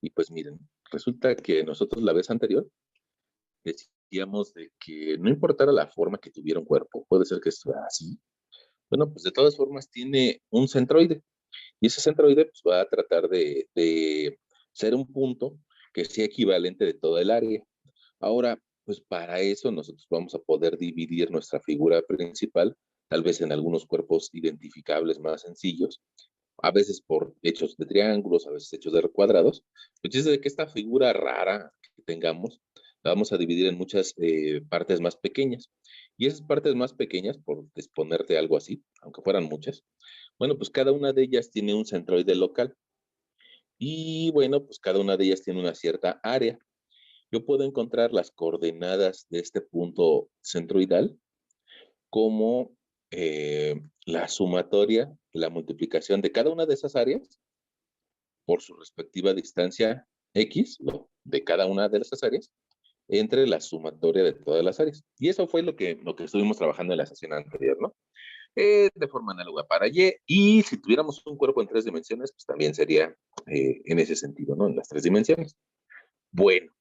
Y pues miren, resulta que nosotros la vez anterior decíamos de que no importara la forma que tuviera un cuerpo, puede ser que estuviera así. Bueno, pues de todas formas tiene un centroide y ese centroide pues, va a tratar de ser un punto que sea equivalente de toda el área. Ahora, pues para eso nosotros vamos a poder dividir nuestra figura principal, tal vez en algunos cuerpos identificables más sencillos, a veces por hechos de triángulos, a veces hechos de cuadrados. El chiste de que esta figura rara que tengamos, la vamos a dividir en muchas partes más pequeñas. Y esas partes más pequeñas, por disponerte algo así, aunque fueran muchas, bueno, pues cada una de ellas tiene un centroide local. Y bueno, pues cada una de ellas tiene una cierta área. Yo puedo encontrar las coordenadas de este punto centroidal como la sumatoria, la multiplicación de cada una de esas áreas por su respectiva distancia X, ¿no? De cada una de esas áreas, entre la sumatoria de todas las áreas. Y eso fue lo que estuvimos trabajando en la sesión anterior, ¿no? De forma análoga para Y, y si tuviéramos un cuerpo en 3 dimensiones, pues también sería en ese sentido, ¿no? En las 3 dimensiones. Bueno,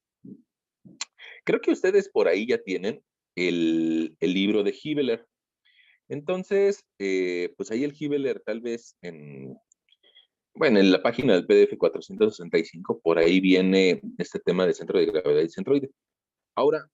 creo que ustedes por ahí ya tienen el libro de Hibbeler. Entonces, pues ahí el Hibbeler tal vez bueno, en la página del PDF 465, por ahí viene este tema de centro de gravedad y centroide. Ahora,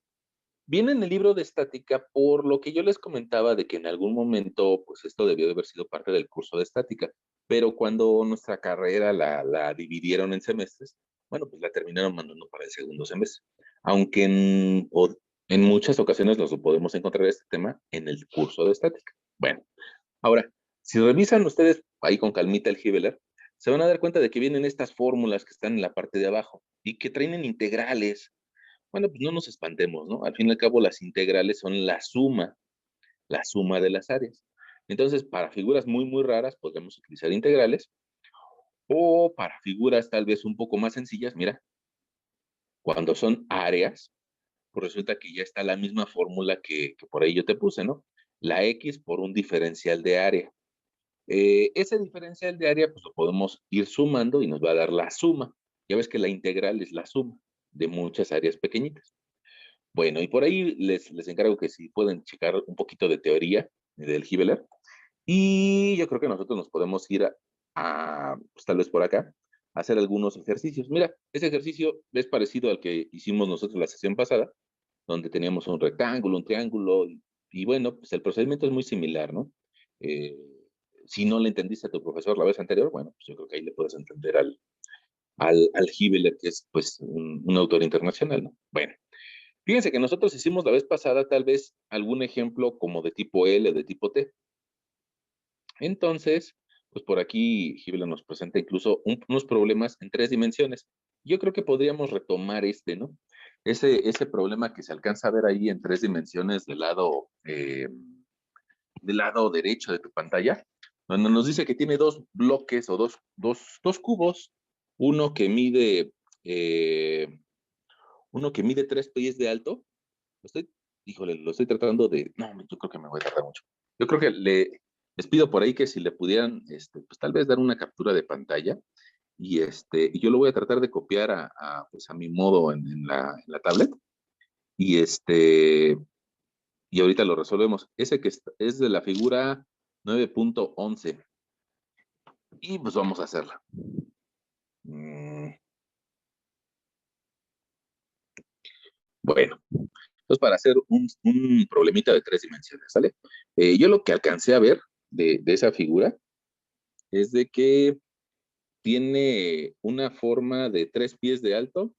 viene en el libro de estática por lo que yo les comentaba de que en algún momento, pues esto debió de haber sido parte del curso de estática, pero cuando nuestra carrera la dividieron en semestres, bueno, pues la terminaron mandando para el segundo semestre. Aunque en muchas ocasiones nos lo podemos encontrar este tema en el curso de estática. Bueno, ahora, si revisan ustedes ahí con calmita el Hibbeler, se van a dar cuenta de que vienen estas fórmulas que están en la parte de abajo y que traen integrales. Bueno, pues no nos espantemos, ¿no? Al fin y al cabo, las integrales son la suma de las áreas. Entonces, para figuras muy, muy raras, podemos utilizar integrales, o para figuras tal vez un poco más sencillas, mira, cuando son áreas, pues resulta que ya está la misma fórmula que por ahí yo te puse, ¿no? La X por un diferencial de área. Ese diferencial de área, pues lo podemos ir sumando y nos va a dar la suma. Ya ves que la integral es la suma de muchas áreas pequeñitas. Bueno, y por ahí les encargo que si pueden checar un poquito de teoría del Hibbeler. Y yo creo que nosotros nos podemos ir pues tal vez por acá, a hacer algunos ejercicios. Mira, ese ejercicio es parecido al que hicimos nosotros la sesión pasada, donde teníamos un rectángulo, un triángulo, y bueno, pues el procedimiento es muy similar, ¿no? Eh, si no le entendiste a tu profesor la vez anterior, bueno, pues yo creo que ahí le puedes entender al Hibbeler, que es pues un autor internacional, ¿no? Bueno, fíjense que nosotros hicimos la vez pasada tal vez algún ejemplo como de tipo L, de tipo T. Entonces, pues por aquí Hibbeler nos presenta incluso unos problemas en 3 dimensiones. Yo creo que podríamos retomar ¿no? Ese problema que se alcanza a ver ahí en 3 dimensiones del lado derecho de tu pantalla, donde nos dice que tiene dos bloques o dos cubos, uno que mide, eh, uno que mide 3 pies de alto. Estoy, híjole, lo estoy tratando de, no, yo creo que me voy a tardar mucho. Yo creo que les pido por ahí que si le pudieran, pues tal vez dar una captura de pantalla y yo lo voy a tratar de copiar pues a mi modo en la tablet y y ahorita lo resolvemos. Ese que es de la figura 9.11 y pues vamos a hacerla. Mm, bueno, entonces para hacer un problemita de 3 dimensiones, ¿sale? Yo lo que alcancé a ver de esa figura es de que tiene una forma de 3 pies de alto.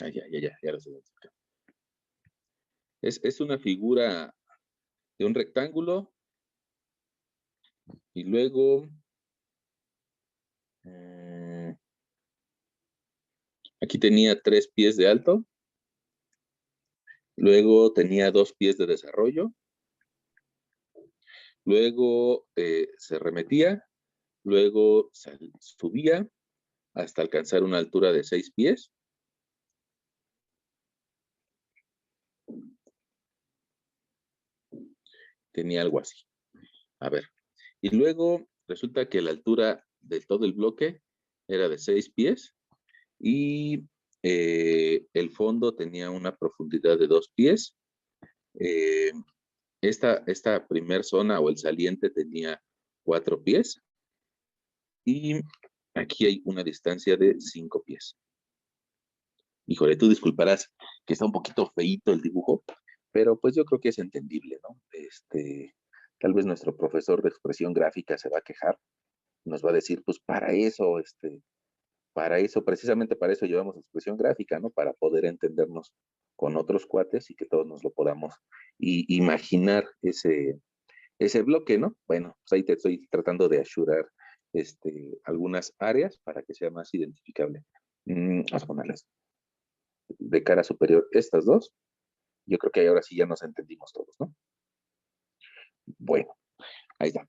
Ya lo sé. Es una figura de un rectángulo y luego eh, aquí tenía 3 pies de alto, luego tenía 2 pies de desarrollo, luego se remetía, luego subía hasta alcanzar una altura de 6 pies. Tenía algo así. A ver, Y luego resulta que la altura de todo el bloque era de 6 pies y el fondo tenía una profundidad de 2 pies. Eh, esta primer zona o el saliente tenía 4 pies y aquí hay una distancia de 5 pies. Híjole, tú disculparás que está un poquito feíto el dibujo, pero pues yo creo que es entendible, ¿no? Tal vez nuestro profesor de expresión gráfica se va a quejar, nos va a decir, pues para eso, precisamente para eso llevamos expresión gráfica, ¿no? Para poder entendernos con otros cuates y que todos nos lo podamos imaginar ese bloque, ¿no? Bueno, pues ahí te estoy tratando de ayudar algunas áreas para que sea más identificable. Vamos a ponerlas de cara superior estas dos. Yo creo que ahora sí ya nos entendimos todos, ¿no? Bueno, ahí está,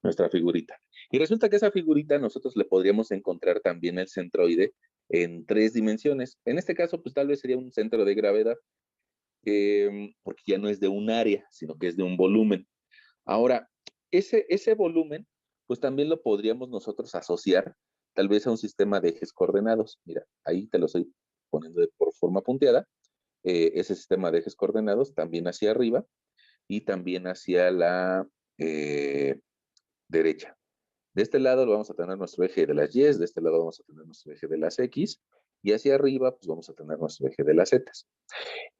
nuestra figurita. Y resulta que esa figurita nosotros le podríamos encontrar también el centroide en 3 dimensiones. En este caso, pues tal vez sería un centro de gravedad, porque ya no es de un área, sino que es de un volumen. Ahora, ese volumen, pues también lo podríamos nosotros asociar tal vez a un sistema de ejes coordenados. Mira, ahí te lo estoy poniendo por forma punteada. Ese sistema de ejes coordenados también hacia arriba y también hacia la derecha. De este lado vamos a tener nuestro eje de las Y, de este lado vamos a tener nuestro eje de las X, y hacia arriba pues vamos a tener nuestro eje de las Z.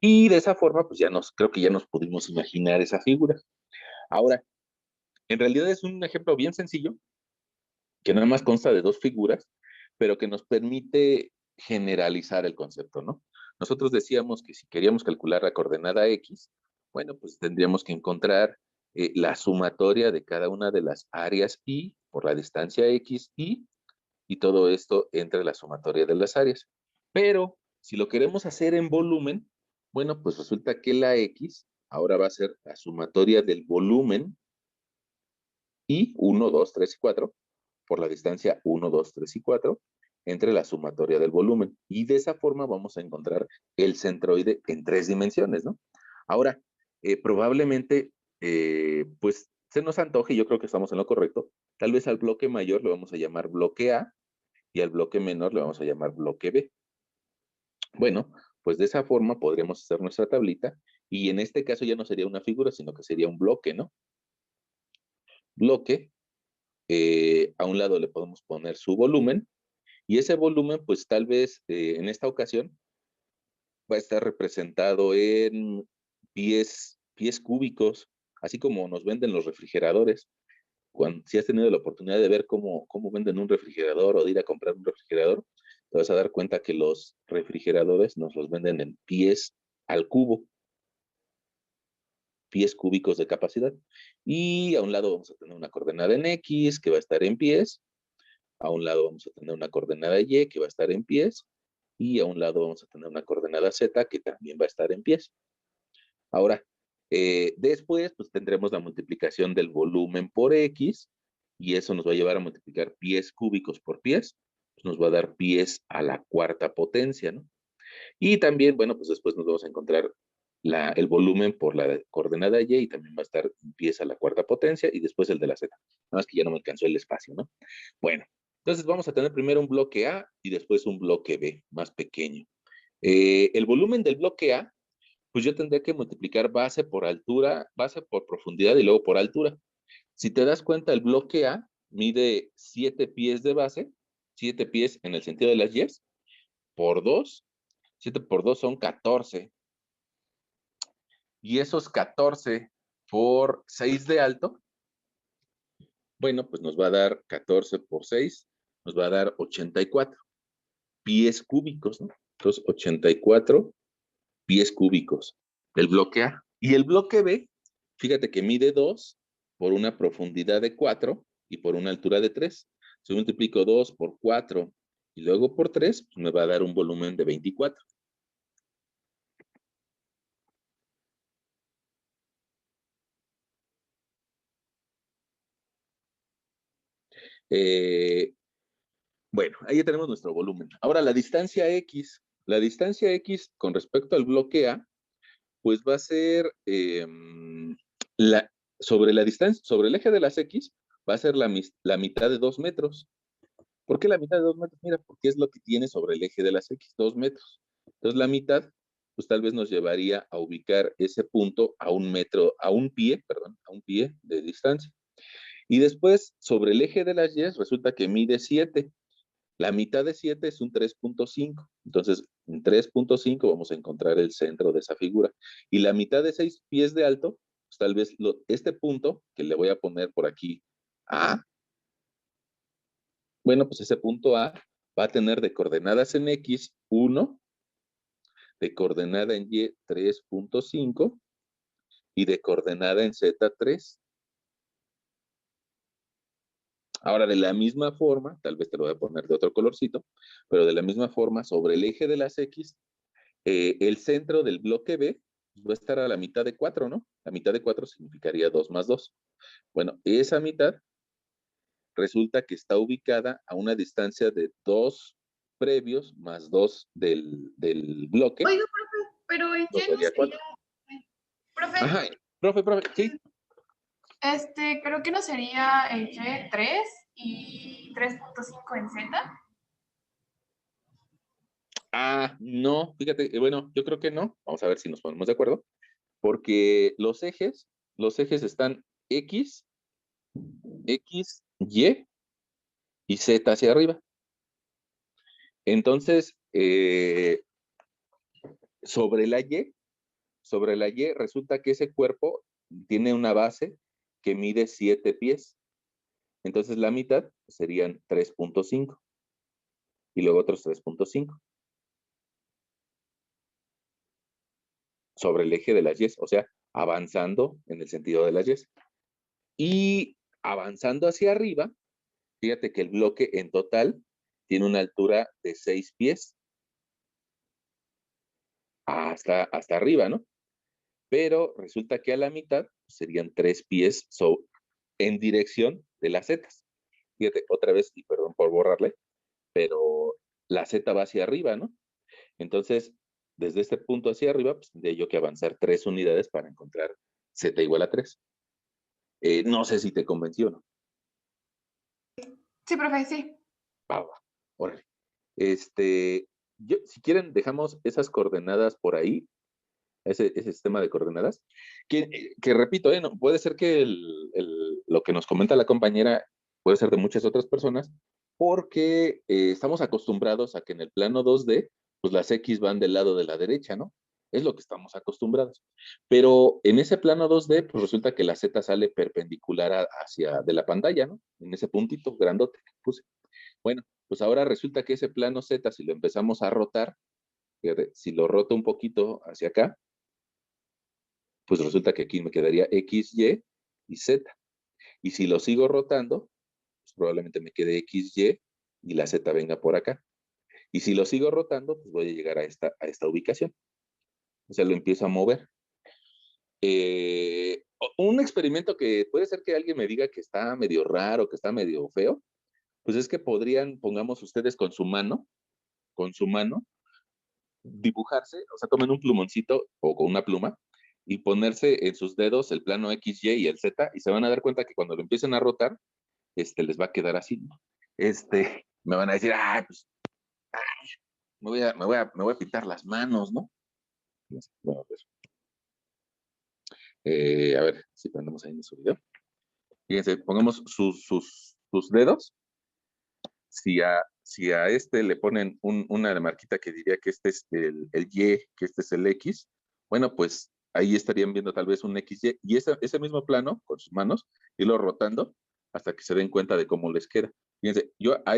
Y de esa forma pues creo que ya nos pudimos imaginar esa figura. Ahora, en realidad es un ejemplo bien sencillo, que nada más consta de 2 figuras, pero que nos permite generalizar el concepto, ¿no? Nosotros decíamos que si queríamos calcular la coordenada X, bueno, pues tendríamos que encontrar la sumatoria de cada una de las áreas Y por la distancia X y todo esto entre la sumatoria de las áreas. Pero si lo queremos hacer en volumen, bueno, pues resulta que la X ahora va a ser la sumatoria del volumen Y 1, 2, 3 y 4 por la distancia 1, 2, 3 y 4 entre la sumatoria del volumen. Y de esa forma vamos a encontrar el centroide en 3 dimensiones, ¿no? Ahora, probablemente, pues se nos antoje, y yo creo que estamos en lo correcto, tal vez al bloque mayor le vamos a llamar bloque A y al bloque menor le vamos a llamar bloque B. Bueno, pues de esa forma podremos hacer nuestra tablita y en este caso ya no sería una figura, sino que sería un bloque, ¿no? Bloque, a un lado le podemos poner su volumen y ese volumen, pues tal vez en esta ocasión va a estar representado en pies cúbicos, así como nos venden los refrigeradores. Si has tenido la oportunidad de ver cómo venden un refrigerador o de ir a comprar un refrigerador, te vas a dar cuenta que los refrigeradores nos los venden en pies al cubo, pies cúbicos de capacidad. Y a un lado vamos a tener una coordenada en X que va a estar en pies, a un lado vamos a tener una coordenada Y que va a estar en pies, y a un lado vamos a tener una coordenada Z que también va a estar en pies. Ahora, después, pues tendremos la multiplicación del volumen por X, y eso nos va a llevar a multiplicar pies cúbicos por pies, pues nos va a dar pies a la cuarta potencia, ¿no? Y también, bueno, pues después nos vamos a encontrar el volumen por la coordenada Y también va a estar pies a la cuarta potencia y después el de la Z. Nada más que ya no me alcanzó el espacio, ¿no? Bueno, entonces vamos a tener primero un bloque A y después un bloque B más pequeño. El volumen del bloque A, pues yo tendría que multiplicar base por altura, base por profundidad y luego por altura. Si te das cuenta, el bloque A mide 7 pies de base, 7 pies en el sentido de las Y, por 2, 7 por 2 son 14. Y esos 14 por 6 de alto, bueno, pues nos va a dar 14 por 6, nos va a dar 84 pies cúbicos, ¿no? Entonces, 84 pies cúbicos del bloque A. Y el bloque B, fíjate que mide 2 por una profundidad de 4 y por una altura de 3. Si multiplico 2 por 4 y luego por 3, pues me va a dar un volumen de 24. Eh, bueno, ahí ya tenemos nuestro volumen. Ahora la distancia X con respecto al bloque A, pues va a ser sobre la distancia, sobre el eje de las X, va a ser la mitad de 2 metros. ¿Por qué la mitad de 2 metros? Mira, porque es lo que tiene sobre el eje de las X, 2 metros. Entonces la mitad, pues tal vez nos llevaría a ubicar ese punto a un metro, a un pie, perdón, a un pie de distancia. Y después, sobre el eje de las Y, resulta que mide 7. La mitad de 7 es un 3.5. Entonces, en 3.5 vamos a encontrar el centro de esa figura. Y la mitad de 6 pies de alto, pues tal vez este punto, que le voy a poner por aquí A, bueno, pues ese punto A va a tener de coordenadas en X 1, de coordenada en Y 3.5 y de coordenada en Z 3. Ahora, de la misma forma, tal vez te lo voy a poner de otro colorcito, pero de la misma forma, sobre el eje de las X, el centro del bloque B va a estar a la mitad de 4, ¿no? La mitad de 4 significaría 2 más 2. Bueno, esa mitad resulta que está ubicada a una distancia de 2 previos más 2 del bloque, Oiga, profe, pero ¿en no qué no sería sería? 4. Profe, Ajá, profe, sí. creo que no sería en G 3 y 3.5 en Z. No, fíjate, bueno, yo creo que no. Vamos a ver si nos ponemos de acuerdo. Porque los ejes están X, X, y Z hacia arriba. Entonces, sobre la Y, resulta que ese cuerpo tiene una base que mide 7 pies. Entonces la mitad serían 3.5 y luego otros 3.5 sobre el eje de las Y, o sea, avanzando en el sentido de las Y. Y avanzando hacia arriba, fíjate que el bloque en total tiene una altura de 6 pies hasta arriba, ¿no? Pero resulta que a la mitad serían 3 pies en dirección de las zetas. Fíjate, otra vez, y perdón por borrarle, pero la Z va hacia arriba, ¿no? Entonces, desde este punto hacia arriba, pues tendría yo que avanzar 3 unidades para encontrar Z igual a 3. No sé si te convenció, ¿no? Sí, profe, sí. Va, órale. Si quieren, dejamos esas coordenadas por ahí, ese sistema de coordenadas, que repito, no, puede ser que lo que nos comenta la compañera puede ser de muchas otras personas, porque estamos acostumbrados a que en el plano 2D, pues las X van del lado de la derecha, ¿no? Es lo que estamos acostumbrados. Pero en ese plano 2D, pues resulta que la Z sale perpendicular hacia de la pantalla, ¿no? En ese puntito grandote que puse. Bueno, pues ahora resulta que ese plano Z, si lo empezamos a rotar, fíjate, si lo roto un poquito hacia acá, pues resulta que aquí me quedaría X, y Z. Y si lo sigo rotando, pues probablemente me quede X, y la Z venga por acá. Y si lo sigo rotando, pues voy a llegar a esta ubicación. O sea, lo empiezo a mover. Un experimento que puede ser que alguien me diga que está medio raro, que está medio feo, pues es que podrían, pongamos ustedes con su mano, dibujarse, o sea, tomen un plumoncito o con una pluma y ponerse en sus dedos el plano X, Y y el Z y se van a dar cuenta que cuando lo empiecen a rotar, les va a quedar así, ¿no? Me van a decir, pues, me voy a pintar las manos, ¿no? Bueno, pues, a ver si prendemos ahí en su video. Fíjense, pongamos sus dedos. Si a le ponen una marquita que diría que este es el Y, que este es el X, bueno, pues ahí estarían viendo tal vez un XY, y ese mismo plano, con sus manos, irlo rotando hasta que se den cuenta de cómo les queda. Fíjense, yo a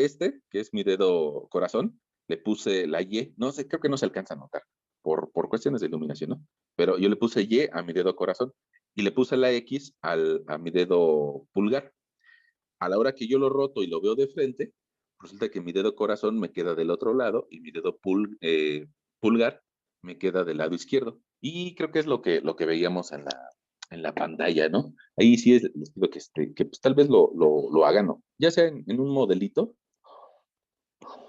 que es mi dedo corazón, le puse la Y, no sé, creo que no se alcanza a notar, por cuestiones de iluminación, ¿no? Pero yo le puse Y a mi dedo corazón, y le puse la X a mi dedo pulgar. A la hora que yo lo roto y lo veo de frente, resulta que mi dedo corazón me queda del otro lado y mi dedo pulgar me queda del lado izquierdo. Y creo que es lo que veíamos en la pantalla, ¿no? Ahí sí les pido que pues, tal vez lo hagan, ¿no? Ya sea en un modelito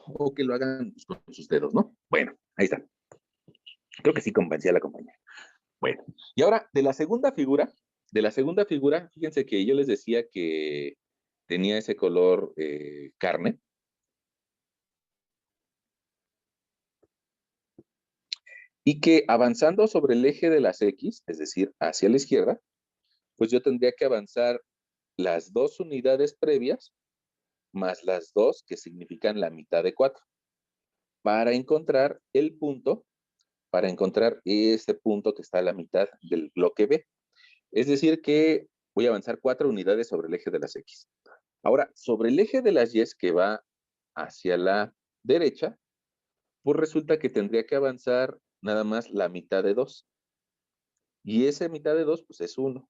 o que lo hagan pues, con sus dedos, ¿no? Bueno, ahí está. Creo que sí convencí a la compañía. Bueno, y ahora de la segunda figura, De la segunda figura, fíjense que yo les decía que tenía ese color carne. Y que avanzando sobre el eje de las X, es decir, hacia la izquierda, pues yo tendría que avanzar las 2 unidades previas más las 2 que significan la mitad de 4 para encontrar el punto, para encontrar ese punto que está a la mitad del bloque B. Es decir, que voy a avanzar 4 unidades sobre el eje de las X. Ahora, sobre el eje de las Y que va hacia la derecha, pues resulta que tendría que avanzar nada más la mitad de 2. Y esa mitad de 2, pues es 1.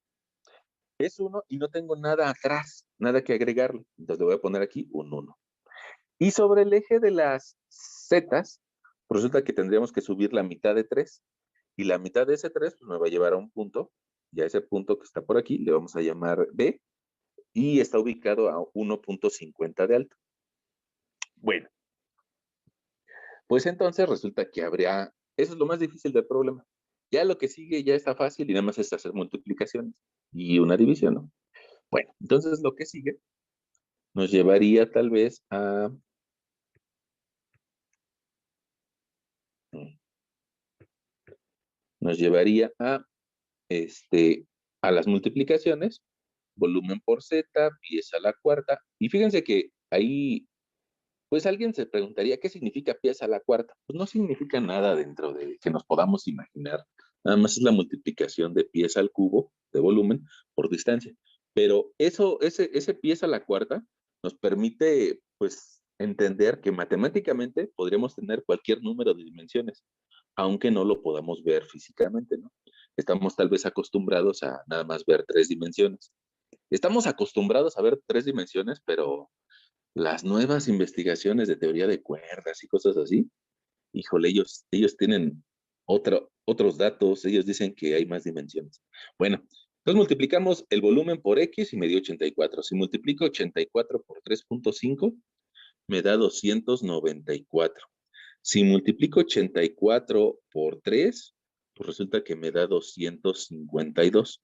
Es 1 y no tengo nada atrás, nada que agregarle. Entonces le voy a poner aquí un 1. Y sobre el eje de las zetas, pues resulta que tendríamos que subir la mitad de 3. Y la mitad de ese 3 pues me va a llevar a un punto. Y a ese punto que está por aquí le vamos a llamar B. Y está ubicado a 1.50 de alto. Bueno, pues entonces resulta que habría, eso es lo más difícil del problema. Ya lo que sigue ya está fácil y nada más es hacer multiplicaciones y una división, ¿no? Bueno, entonces lo que sigue nos llevaría tal vez a, nos llevaría a las multiplicaciones, volumen por z, pies a la cuarta. Y fíjense que ahí, pues alguien se preguntaría, ¿qué significa pies a la cuarta? Pues no significa nada dentro de que nos podamos imaginar. Nada más es la multiplicación de pies al cubo, de volumen, por distancia. Pero eso, ese pies a la cuarta nos permite, pues, entender que matemáticamente podríamos tener cualquier número de dimensiones, aunque no lo podamos ver físicamente, ¿no? Estamos tal vez acostumbrados a nada más ver 3 dimensiones. Estamos acostumbrados a ver 3 dimensiones, pero las nuevas investigaciones de teoría de cuerdas y cosas así, híjole, ellos tienen otros datos, ellos dicen que hay más dimensiones. Bueno, entonces multiplicamos el volumen por X y me dio 84. Si multiplico 84 por 3.5, me da 294. Si multiplico 84 por 3, pues resulta que me da 252.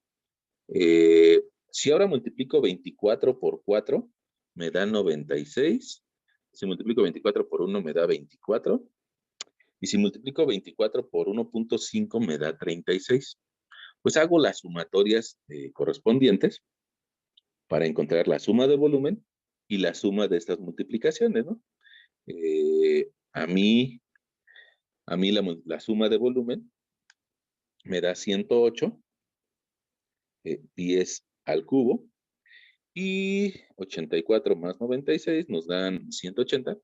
Si ahora multiplico 24 por 4, me da 96. Si multiplico 24 por 1, me da 24. Y si multiplico 24 por 1.5, me da 36. Pues hago las sumatorias correspondientes para encontrar la suma de volumen y la suma de estas multiplicaciones, ¿no? A mí la suma de volumen me da 108 pies al cubo y 84 más 96 nos dan 180,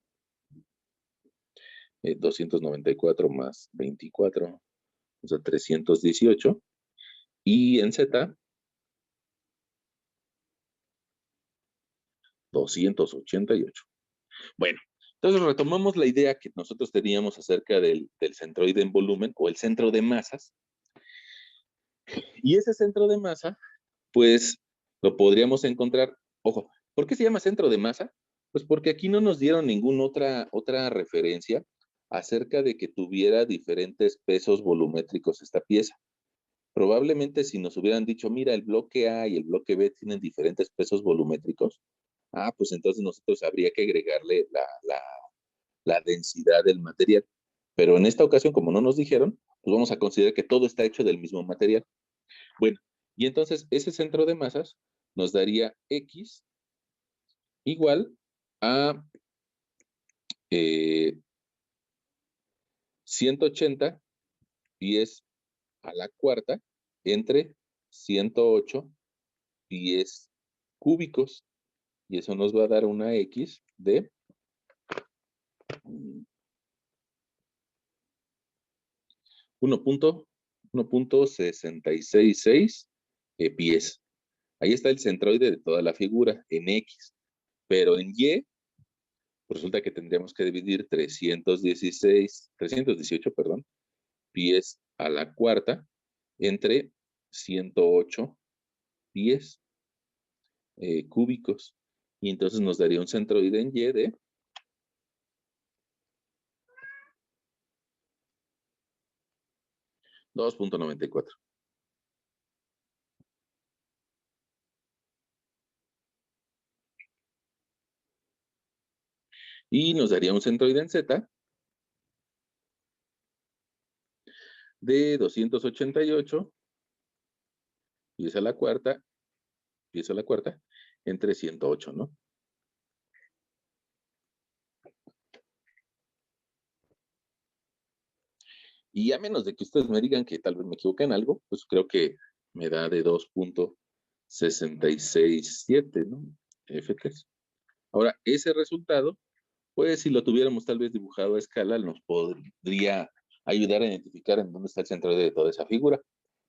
294 más 24, o sea, 318, y en Z, 288. Bueno, entonces retomamos la idea que nosotros teníamos acerca del centroide en volumen o el centro de masas, y ese centro de masa pues lo podríamos encontrar, ojo, ¿por qué se llama centro de masa? Pues porque aquí no nos dieron ninguna otra referencia acerca de que tuviera diferentes pesos volumétricos esta pieza. Probablemente si nos hubieran dicho, mira, el bloque A y el bloque B tienen diferentes pesos volumétricos, pues entonces nosotros habría que agregarle la densidad del material. Pero en esta ocasión, como no nos dijeron, pues vamos a considerar que todo está hecho del mismo material. Bueno, y entonces ese centro de masas nos daría X igual a 180 pies a la cuarta entre 108 pies cúbicos. Y eso nos va a dar una X de 1.666 pies. Ahí está el centroide de toda la figura en X. Pero en Y, pues resulta que tendríamos que dividir 318, perdón, pies a la cuarta entre 108 pies cúbicos. Y entonces nos daría un centroide en Y de 2.94. Y nos daría un centroide en Z de 288, pies a la cuarta, pies a la cuarta, entre 108, ¿no? Y a menos de que ustedes me digan que tal vez me equivoqué en algo, pues creo que me da de 2.667, ¿no? F3. Ahora, ese resultado, pues si lo tuviéramos tal vez dibujado a escala, nos podría ayudar a identificar en dónde está el centroide de toda esa figura.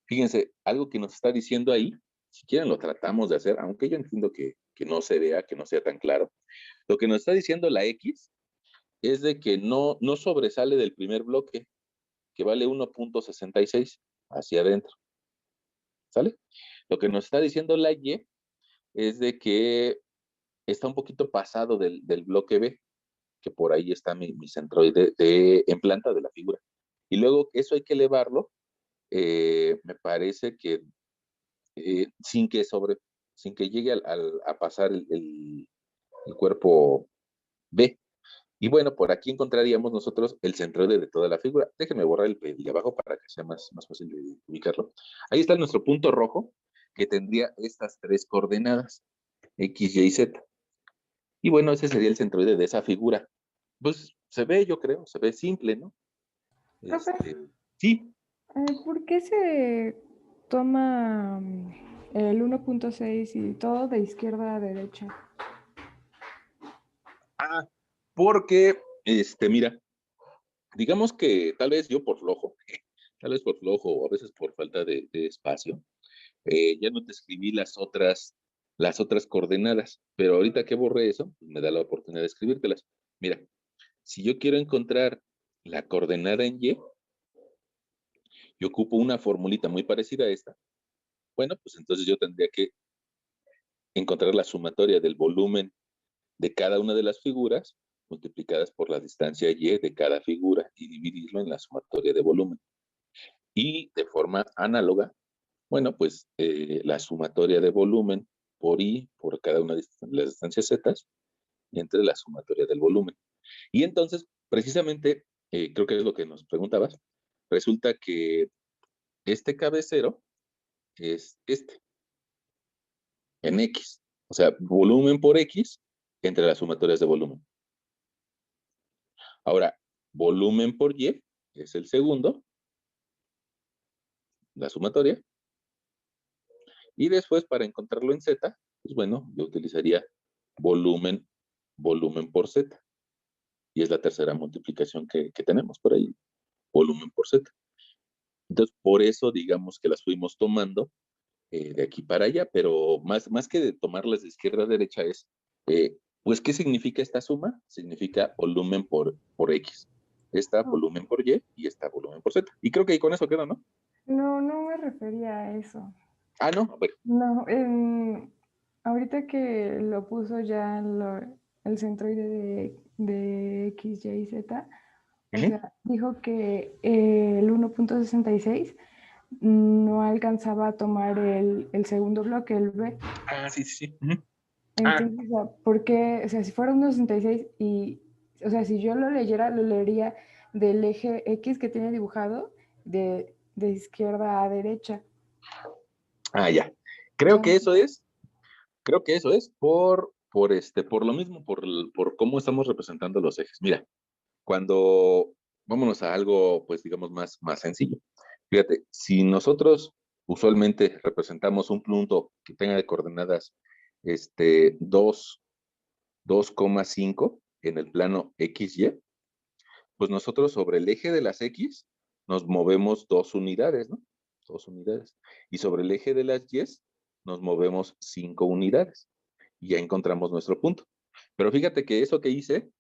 Fíjense, algo que nos está diciendo ahí, si quieren lo tratamos de hacer, aunque yo entiendo que no se vea, que no sea tan claro. Lo que nos está diciendo la X es de que no sobresale del primer bloque, que vale 1.66 hacia adentro, ¿sale? Lo que nos está diciendo la Y es de que está un poquito pasado del bloque B, que por ahí está mi centroide en planta de la figura. Y luego eso hay que elevarlo, me parece que sin que sin que llegue a pasar el cuerpo B. Y bueno, por aquí encontraríamos nosotros el centroide de toda la figura. Déjenme borrar el de abajo para que sea más fácil de ubicarlo. Ahí está nuestro punto rojo, que tendría estas tres coordenadas, X, Y y Z. Y bueno, ese sería el centroide de esa figura. Pues se ve, yo creo, se ve simple, ¿no? Profe, Sí. ¿por qué se toma el 1.6 y todo de izquierda a derecha? Porque, mira, digamos que tal vez yo por flojo, o a veces por falta de espacio, ya no te escribí las otras coordenadas, pero ahorita que borré eso, pues me da la oportunidad de escribírtelas. Mira, si yo quiero encontrar la coordenada en Y, yo ocupo una formulita muy parecida a esta. Bueno, pues entonces yo tendría que encontrar la sumatoria del volumen de cada una de las figuras multiplicadas por la distancia Y de cada figura y dividirlo en la sumatoria de volumen. Y de forma análoga, bueno, pues la sumatoria de volumen por I, por cada una de las distancias Z, entre la sumatoria del volumen. Y entonces, precisamente, creo que es lo que nos preguntabas, resulta que este cabecero es en X. O sea, volumen por X entre las sumatorias de volumen. Ahora, volumen por Y es el segundo, la sumatoria. Y después, para encontrarlo en Z, pues bueno, yo utilizaría volumen, volumen por Z. Y es la tercera multiplicación que tenemos por ahí, volumen por Z. Entonces, por eso digamos que las fuimos tomando de aquí para allá, pero más que de tomarlas de izquierda a derecha es, pues, ¿qué significa esta suma? Significa volumen por X. Esta Oh, volumen por Y esta volumen por Z. Y creo que ahí con eso queda, ¿no? no me refería a eso. Ah, no, a ver. No, ahorita que lo puso ya el centroide de X, Y, Z, o Ujú. sea, dijo que el 1.66 no alcanzaba a tomar el segundo bloque, el B. Ah, sí, sí, sí. Ujú. Ah, Entonces, o sea, ¿por qué? O sea, si fuera 1.66 y, o sea, si yo lo leyera, lo leería del eje X que tiene dibujado de izquierda a derecha. ya. Creo Ya. que eso es, creo que eso es por lo mismo, por cómo estamos representando los ejes. Mira, cuando, vámonos a algo, pues digamos, más sencillo. Fíjate, si nosotros usualmente representamos un punto que tenga de coordenadas 2, 2,5 en el plano XY, pues nosotros sobre el eje de las X nos movemos 2 unidades, ¿no? 2 unidades. Y sobre el eje de las Y nos movemos 5 unidades. Y ya encontramos nuestro punto. Pero fíjate que eso que hice,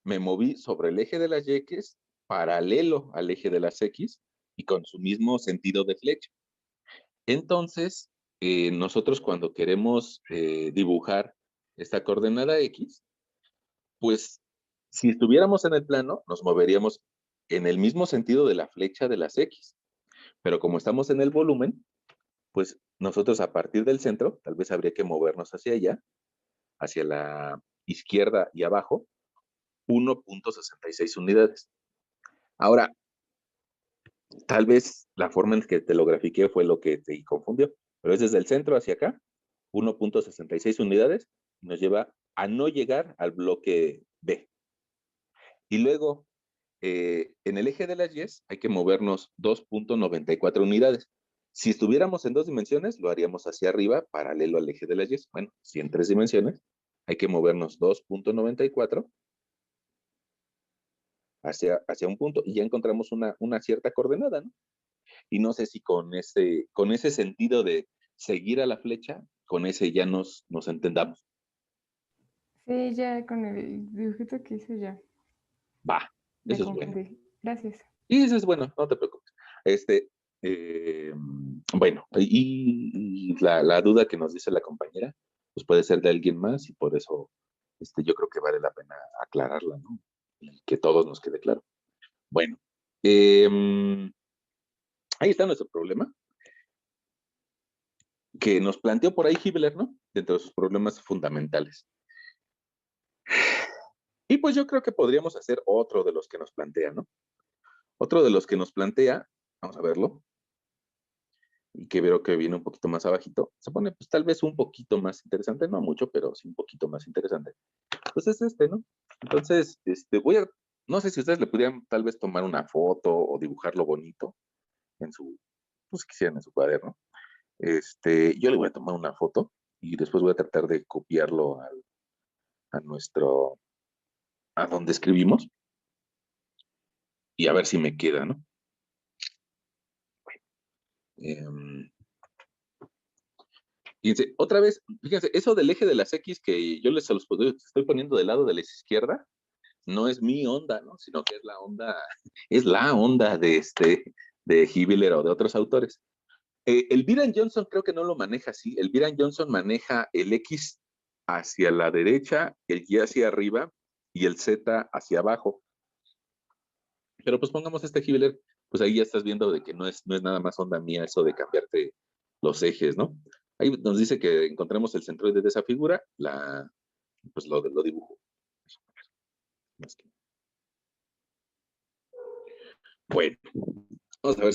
me moví sobre el eje de las X paralelo al eje de las X y con su mismo sentido de flecha. Entonces, nosotros cuando queremos dibujar esta coordenada X, pues si estuviéramos en el plano, nos moveríamos en el mismo sentido de la flecha de las X. Pero como estamos en el volumen, pues nosotros a partir del centro, tal vez habría que movernos hacia allá, hacia la izquierda y abajo, 1.66 unidades. Ahora, tal vez la forma en que te lo grafiqué fue lo que te confundió, pero es desde el centro hacia acá, 1.66 unidades, nos lleva a no llegar al bloque B. Y luego, en el eje de las Y hay que movernos 2.94 unidades. Si estuviéramos en 2 dimensiones, lo haríamos hacia arriba, paralelo al eje de las Y. Bueno, si en 3 dimensiones, hay que movernos 2.94 hacia un punto y ya encontramos una cierta coordenada, ¿no? Y no sé si con ese sentido de seguir a la flecha, con ese ya nos entendamos. Sí, ya con el dibujito que hice ya. Va, Me eso es bueno. confundí. Gracias. Y eso es bueno, no te preocupes. Bueno, y la duda que nos dice la compañera, pues puede ser de alguien más y por eso yo creo que vale la pena aclararla, ¿no? Y que todos nos quede claro. Bueno, ahí está nuestro problema, que nos planteó por ahí Hibbeler, ¿no? Dentro de sus problemas fundamentales. Y pues yo creo que podríamos hacer otro de los que nos plantea, ¿no? Otro de los que nos plantea, vamos a verlo, y que veo que viene un poquito más abajito, se pone pues tal vez un poquito más interesante, no mucho, pero sí un poquito más interesante. Pues es ¿no? Entonces, no sé si ustedes le pudieran tal vez tomar una foto o dibujarlo bonito en pues si quisieran en su cuaderno. Yo le voy a tomar una foto y después voy a tratar de copiarlo a a donde escribimos y a ver si me queda, ¿no? Em, Fíjense, otra vez, fíjense, eso del eje de las X que yo les estoy poniendo del lado de la izquierda, no es mi onda, ¿no? Sino que es la onda de Hibbeler o de otros autores. El Byron Johnson creo que no lo maneja así. El Byron Johnson maneja el X hacia la derecha, el Y hacia arriba y el Z hacia abajo. Pero pues pongamos Hibbeler, pues ahí ya estás viendo de que no es nada más onda mía eso de cambiarte los ejes, ¿no? Ahí nos dice que encontremos el centroide de esa figura, pues lo dibujo. Bueno, vamos a ver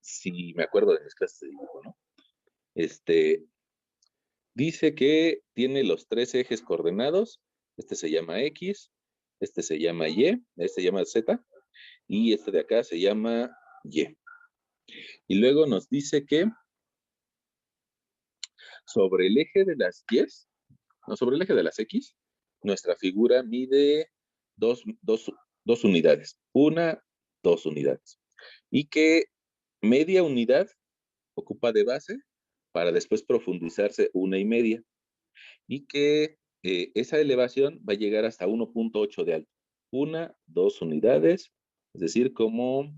si me acuerdo de mis clases de dibujo, ¿no? Dice que tiene los 3 ejes coordenados. Este se llama X, este se llama Y, este se llama Z, y este de acá se llama Y. Y luego nos dice que sobre el eje de las Y, no, sobre el eje de las X, nuestra figura mide dos unidades. 2 unidades. Y que media unidad ocupa de base para después profundizarse 1,5. Y que esa elevación va a llegar hasta 1.8 de alto. 2 unidades, es decir, como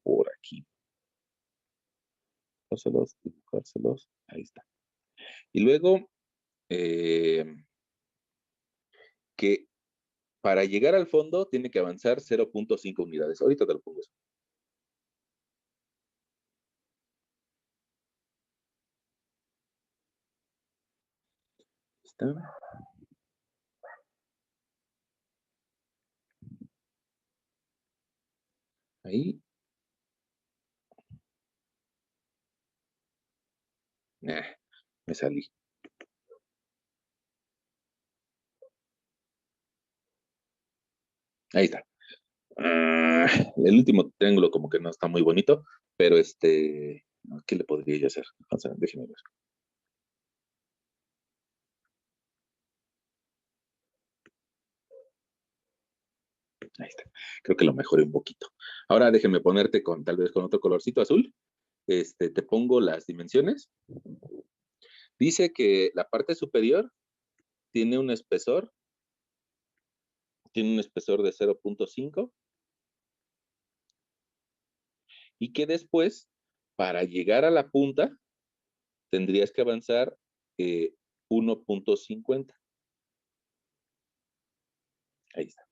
por aquí. Dibujárselos, ahí está. Y luego, que para llegar al fondo tiene que avanzar 0.5 unidades. Ahorita te lo pongo eso. ¿Está? Ahí. Me salí. Ahí está. El último triángulo como que no está muy bonito, pero ¿qué le podría yo hacer? O sea, déjenme ver. Ahí está. Creo que lo mejoré un poquito. Ahora déjenme ponerte tal vez con otro colorcito azul. Te pongo las dimensiones. Dice que la parte superior tiene un espesor de 0.5 y que después, para llegar a la punta, tendrías que avanzar 1.50. Ahí está.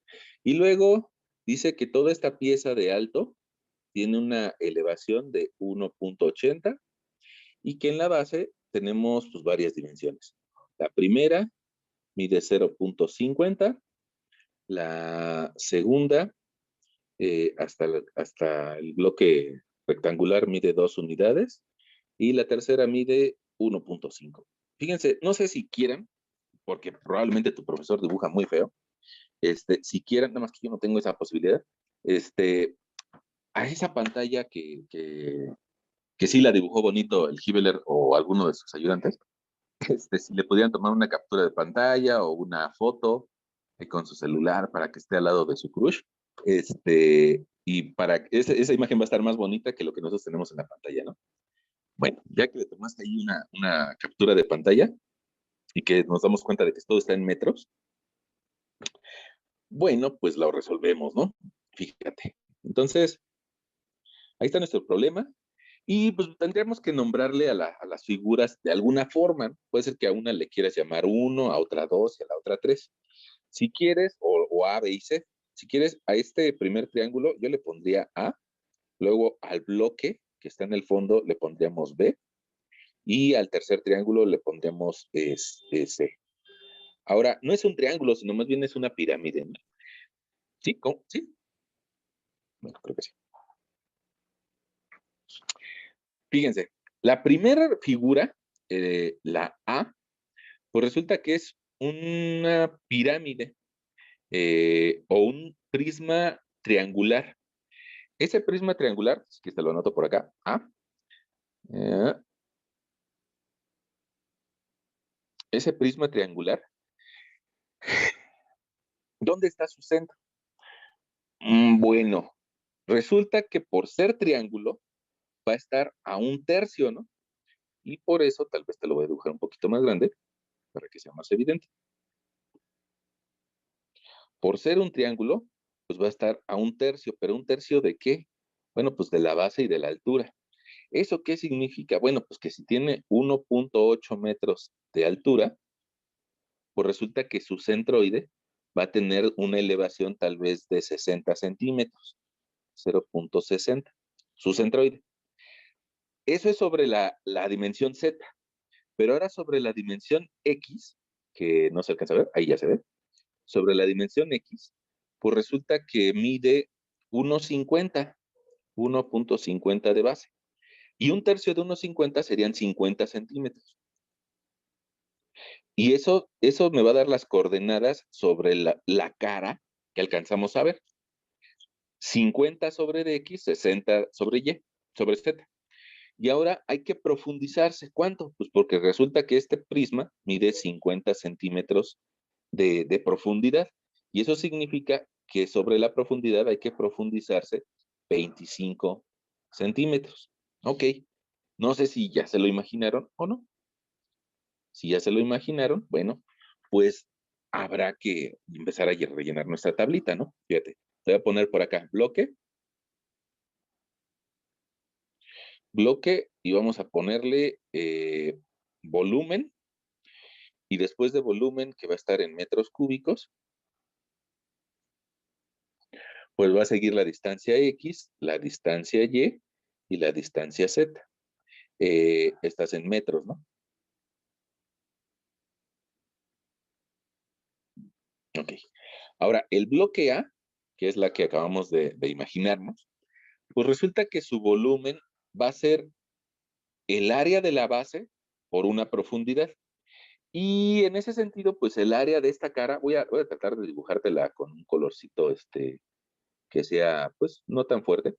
Y luego dice que toda esta pieza de alto tiene una elevación de 1.80 y que en la base tenemos pues, varias dimensiones. La primera mide 0.50, la segunda hasta el bloque rectangular mide 2 unidades y la tercera mide 1.5. Fíjense, no sé si quieran, porque probablemente tu profesor dibuja muy feo, si quieran, nada más que yo no tengo esa posibilidad, a esa pantalla que sí la dibujó bonito el Gibeler o alguno de sus ayudantes, si le pudieran tomar una captura de pantalla o una foto con su celular para que esté al lado de su crush, y para que esa imagen va a estar más bonita que lo que nosotros tenemos en la pantalla, ¿no? Bueno, ya que le tomaste ahí una captura de pantalla y que nos damos cuenta de que todo está en metros, bueno, pues lo resolvemos, ¿no? Fíjate. Entonces, ahí está nuestro problema. Y pues tendríamos que nombrarle a las figuras de alguna forma. Puede ser que a una le quieras llamar 1, a otra 2 y a la otra 3. Si quieres, o A, B y C. Si quieres, a este primer triángulo yo le pondría A, luego al bloque que está en el fondo le pondríamos B, y al tercer triángulo le pondríamos C. Ahora, no es un triángulo, sino más bien es una pirámide, ¿no? ¿Sí? ¿Cómo? ¿Sí? Bueno, creo que sí. Fíjense, la primera figura, la A, pues resulta que es una pirámide o un prisma triangular. Ese prisma triangular, si que te lo anoto por acá, A, eh, ese prisma triangular, ¿dónde está su centro? Bueno, resulta que por ser triángulo va a estar a un tercio, ¿no? Y por eso tal vez te lo voy a dibujar un poquito más grande para que sea más evidente. Por ser un triángulo, pues va a estar a un tercio, pero ¿un tercio de qué? Bueno, pues de la base y de la altura. ¿Eso qué significa? Bueno, pues que si tiene 1.8 metros de altura, pues resulta que su centroide va a tener una elevación tal vez de 60 centímetros, 0.60, su centroide. Eso es sobre la dimensión Z, pero ahora sobre la dimensión X, que no se alcanza a ver, ahí ya se ve, sobre la dimensión X, pues resulta que mide 1.50, 1.50 de base. Y un tercio de 1.50 serían 50 centímetros. Y eso me va a dar las coordenadas sobre la cara que alcanzamos a ver. 50 sobre de X, 60 sobre Y, sobre Z. Y ahora hay que profundizarse. ¿Cuánto? Pues porque resulta que este prisma mide 50 centímetros de profundidad. Y eso significa que sobre la profundidad hay que profundizarse 25 centímetros. Ok. No sé si ya se lo imaginaron o no. Si ya se lo imaginaron, bueno, pues habrá que empezar a rellenar nuestra tablita, ¿no? Fíjate, te voy a poner por acá bloque, bloque, y vamos a ponerle volumen, y después de volumen, que va a estar en metros cúbicos, pues va a seguir la distancia X, la distancia Y y la distancia Z. Estás en metros, ¿no? Ok. Ahora, el bloque A, que es la que acabamos de imaginarnos, pues resulta que su volumen va a ser el área de la base por una profundidad. Y en ese sentido, pues el área de esta cara, voy a tratar de dibujártela con un colorcito que sea, pues, no tan fuerte.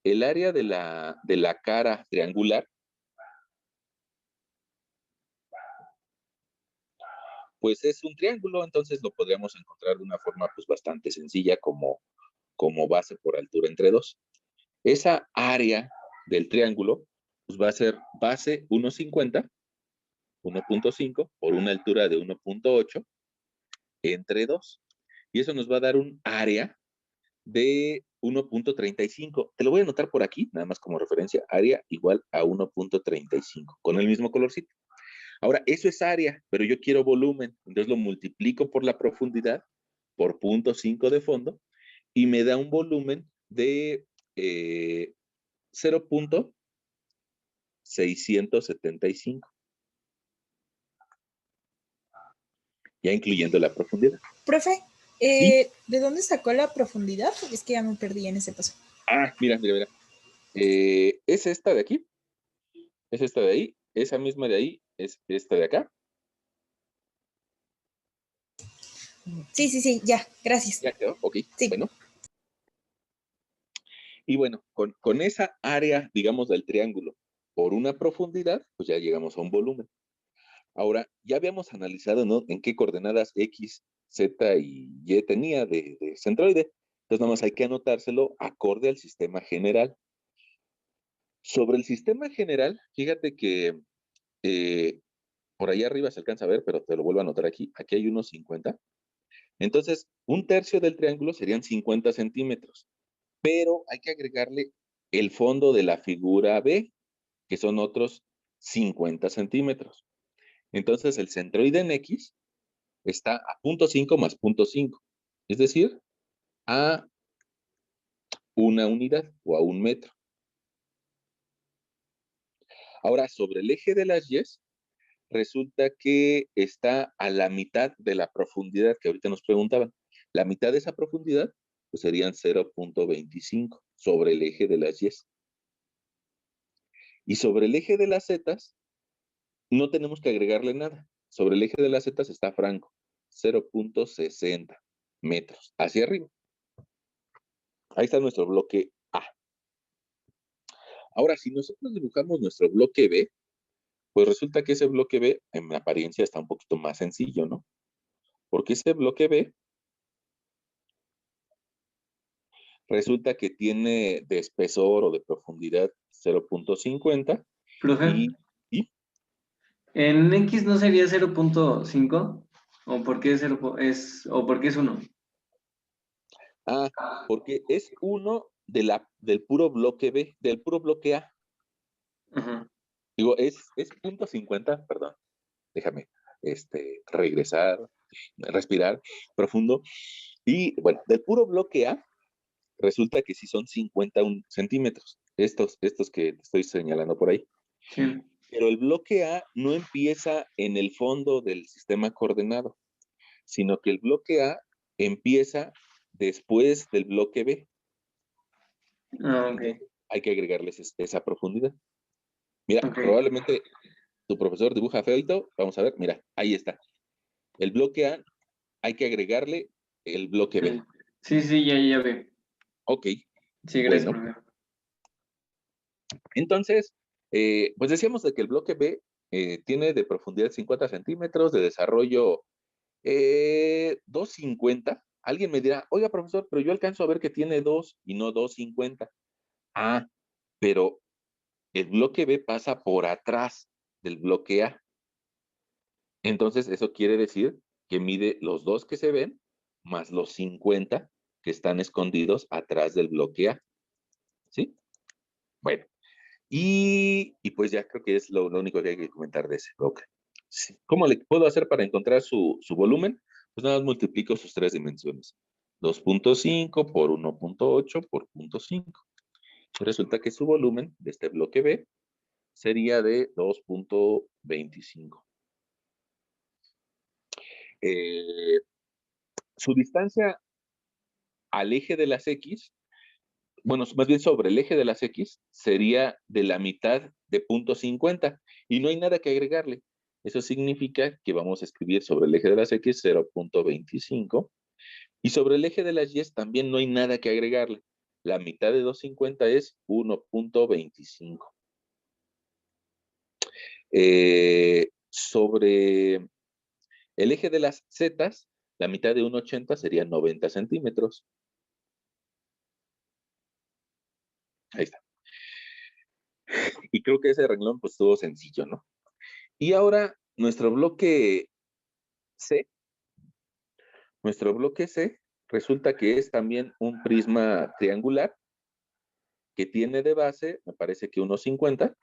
El área de la cara triangular, pues es un triángulo, entonces lo podríamos encontrar de una forma, pues, bastante sencilla como base por altura entre dos. Esa área del triángulo, pues va a ser base 1.50, 1.5 por una altura de 1.8 entre 2. Y eso nos va a dar un área de 1.35. Te lo voy a anotar por aquí, nada más como referencia, área igual a 1.35, con el mismo colorcito. Ahora, eso es área, pero yo quiero volumen, entonces lo multiplico por la profundidad, por 0.5 de fondo, y me da un volumen de 0.675. ya incluyendo la profundidad. Profe, ¿Sí? ¿de dónde sacó la profundidad? Es que ya me perdí en ese paso. Mira. Es esta de aquí, es esta de ahí, esa misma de ahí, es esta de acá. Sí, ya, gracias. Ya quedó, ok, Sí. bueno. Y bueno, con esa área, digamos, del triángulo por una profundidad, pues ya llegamos a un volumen. Ahora, ya habíamos analizado, ¿no? En qué coordenadas X, Z y Y tenía de centroide. Entonces, nada más hay que anotárselo acorde al sistema general. Sobre el sistema general, fíjate que por ahí arriba se alcanza a ver, pero te lo vuelvo a anotar aquí. Aquí hay unos 50. Entonces, un tercio del triángulo serían 50 centímetros. Pero hay que agregarle el fondo de la figura B, que son otros 50 centímetros. Entonces, el centroide en X está a 0.5 más 0.5, es decir, a una unidad o a un metro. Ahora, sobre el eje de las Y, resulta que está a la mitad de la profundidad que ahorita nos preguntaban. La mitad de esa profundidad pues serían 0.25 sobre el eje de las Y. Y sobre el eje de las Z, no tenemos que agregarle nada. Sobre el eje de las Z está franco, 0.60 metros hacia arriba. Ahí está nuestro bloque A. Ahora, si nosotros dibujamos nuestro bloque B, pues resulta que ese bloque B en apariencia está un poquito más sencillo, ¿no? Porque ese bloque B resulta que tiene de espesor o de profundidad 0.50 Profe, y ¿en X no sería 0.5? ¿O por qué o por qué es 1? porque es uno del puro bloque B, del puro bloque A. Ajá. Digo, es 0.50, perdón, déjame regresar, respirar profundo. Y bueno, del puro bloque A, resulta que sí son 51 centímetros, estos que te estoy señalando por ahí. Sí. Pero el bloque A no empieza en el fondo del sistema coordenado, sino que el bloque A empieza después del bloque B. Ok. Hay que agregarles esa profundidad. Mira, Ok. probablemente tu profesor dibuja feito. Vamos a ver, mira, ahí está. El bloque A, hay que agregarle el bloque B. Sí, ya veo. Ok, Sí, gracias, bueno. profe. Entonces, pues decíamos de que el bloque B tiene de profundidad 50 centímetros, de desarrollo 250. Alguien me dirá, oiga, profesor, pero yo alcanzo a ver que tiene 2 y no 250. Pero el bloque B pasa por atrás del bloque A. Entonces, eso quiere decir que mide los 2 que se ven más los 50 que están escondidos atrás del bloque A. ¿Sí? Bueno, y pues ya creo que es lo único que hay que comentar de ese bloque. Sí. ¿Cómo le puedo hacer para encontrar su volumen? Pues nada más multiplico sus tres dimensiones. 2.5 por 1.8 por 0.5. Resulta que su volumen de este bloque B sería de 2.25. Su distancia al eje de las X, bueno, más bien sobre el eje de las X, sería de la mitad de 0.50 y no hay nada que agregarle. Eso significa que vamos a escribir sobre el eje de las X 0.25 y sobre el eje de las Y también no hay nada que agregarle. La mitad de 250 es 1.25. Sobre el eje de las Z, la mitad de 1.80 serían 90 centímetros. Ahí está. Y creo que ese renglón pues estuvo sencillo, ¿no? Y ahora nuestro bloque C, resulta que es también un prisma triangular que tiene de base, me parece que 1.50,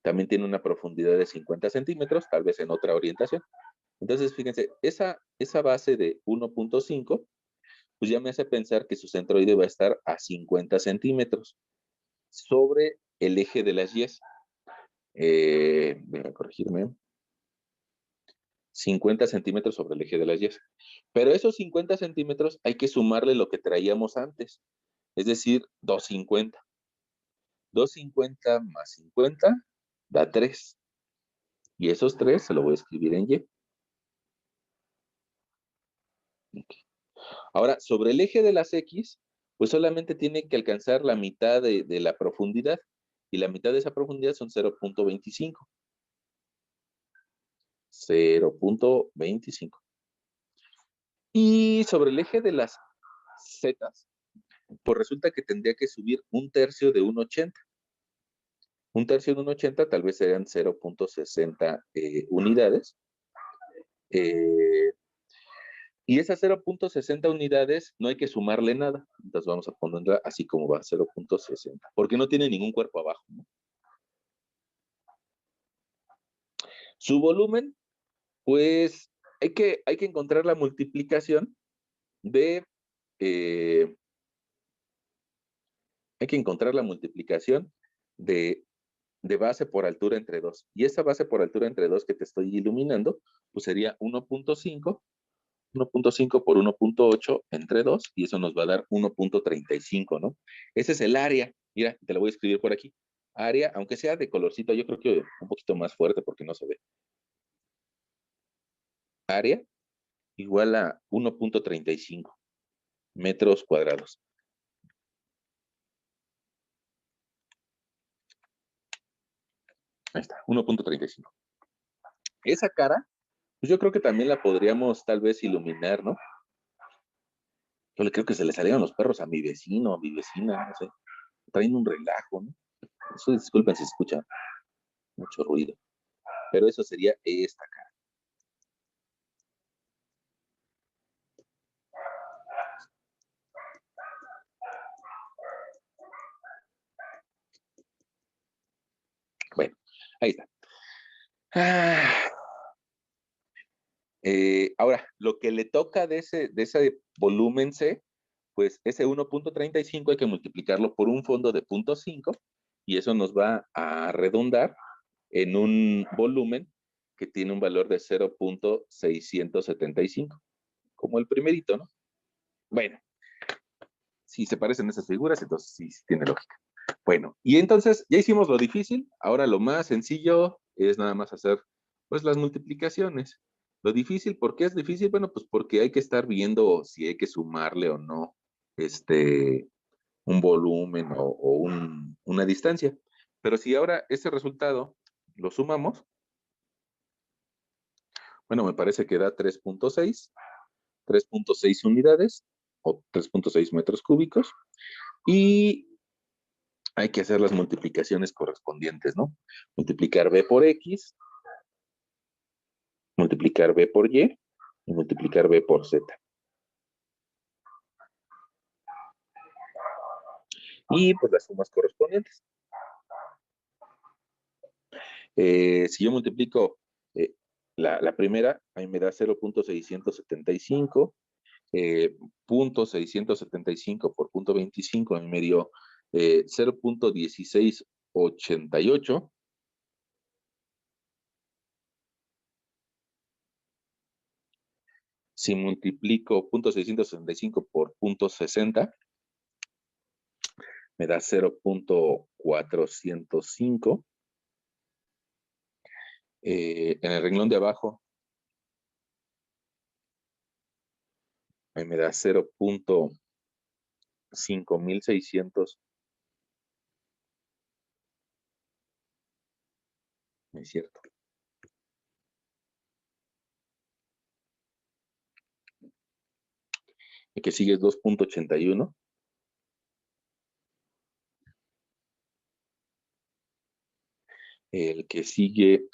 también tiene una profundidad de 50 centímetros, tal vez en otra orientación. Entonces, fíjense, esa base de 1.5, pues ya me hace pensar que su centroide va a estar a 50 centímetros sobre el eje de las Y. Voy a corregirme. 50 centímetros sobre el eje de las Y. Pero esos 50 centímetros hay que sumarle lo que traíamos antes, es decir, 250. 250 más 50 da 3. Y esos 3 se lo voy a escribir en Y. Okay. Ahora, sobre el eje de las X, pues solamente tiene que alcanzar la mitad de la profundidad. Y la mitad de esa profundidad son 0.25. 0.25. Y sobre el eje de las Z, pues resulta que tendría que subir un tercio de 1.80. Un tercio de 1.80 tal vez serían 0.60 unidades. Y esas 0.60 unidades no hay que sumarle nada. Entonces vamos a ponerla así como va, 0.60. Porque no tiene ningún cuerpo abajo, ¿no? Su volumen, pues hay que encontrar la multiplicación de... hay que encontrar la multiplicación de base por altura entre 2. Y esa base por altura entre 2 que te estoy iluminando, pues sería 1.5 por 1.8 entre 2, y eso nos va a dar 1.35, ¿no? Ese es el área. Mira, te lo voy a escribir por aquí. Área, aunque sea de colorcito, yo creo que un poquito más fuerte porque no se ve. Área igual a 1.35 metros cuadrados. Ahí está, 1.35. Esa cara, pues yo creo que también la podríamos tal vez iluminar, ¿no? Yo le creo que se le salieron los perros a mi vecino, a mi vecina, no sé. Traen un relajo, ¿no? Eso, disculpen si se escucha mucho ruido. Pero eso sería esta cara. Bueno, ahí está. Ahora, lo que le toca de ese volumen C, pues ese 1.35 hay que multiplicarlo por un fondo de 0.5 y eso nos va a redundar en un volumen que tiene un valor de 0.675, como el primerito, ¿no? Bueno, si se parecen esas figuras, entonces sí tiene lógica. Bueno, y entonces ya hicimos lo difícil, ahora lo más sencillo es nada más hacer pues las multiplicaciones. Lo difícil, ¿por qué es difícil? Bueno, pues porque hay que estar viendo si hay que sumarle o no un volumen o una distancia. Pero si ahora ese resultado lo sumamos, bueno, me parece que da 3.6 unidades o 3.6 metros cúbicos. Y hay que hacer las multiplicaciones correspondientes, ¿no? Multiplicar B por X, multiplicar B por Y y multiplicar B por Z. Y pues las sumas correspondientes. Si yo multiplico la primera, ahí me da 0.675, 0.675 por 0.25, a mí me dio 0.1688. Si multiplico 0.665 por 0.60, me da 0.405. En el renglón de abajo, ahí me da 0.5600. No es cierto. El que sigue es 2.81. El que sigue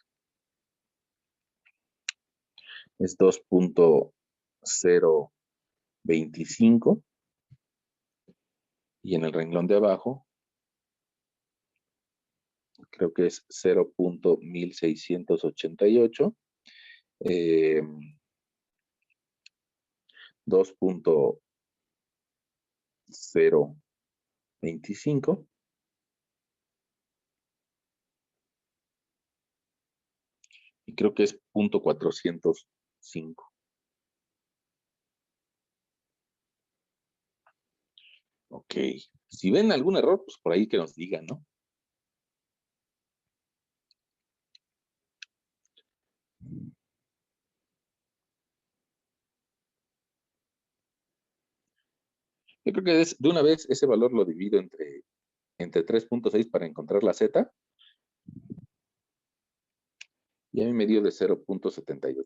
es 2.025. Y en el renglón de abajo, creo que es 0.1688. 2.025. Y creo que es 0.400. 5. Ok. Si ven algún error, pues por ahí que nos digan, ¿no? Yo creo que de una vez ese valor lo divido entre 3.6 para encontrar la Z. Y a mí me dio de 0.78.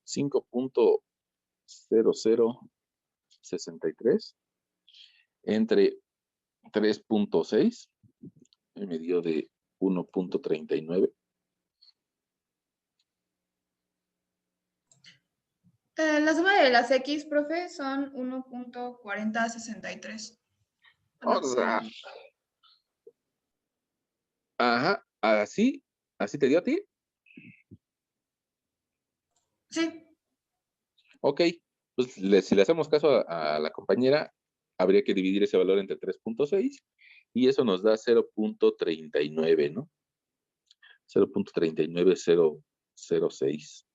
$5.0063 entre 3.6 me dio de 1.39. La suma de las X, profe, son 1.4063. O sea, ajá, así te dio a ti. Sí. Ok, pues si le hacemos caso a la compañera, habría que dividir ese valor entre 3.6 y eso nos da 0.39, ¿no? 0.39006.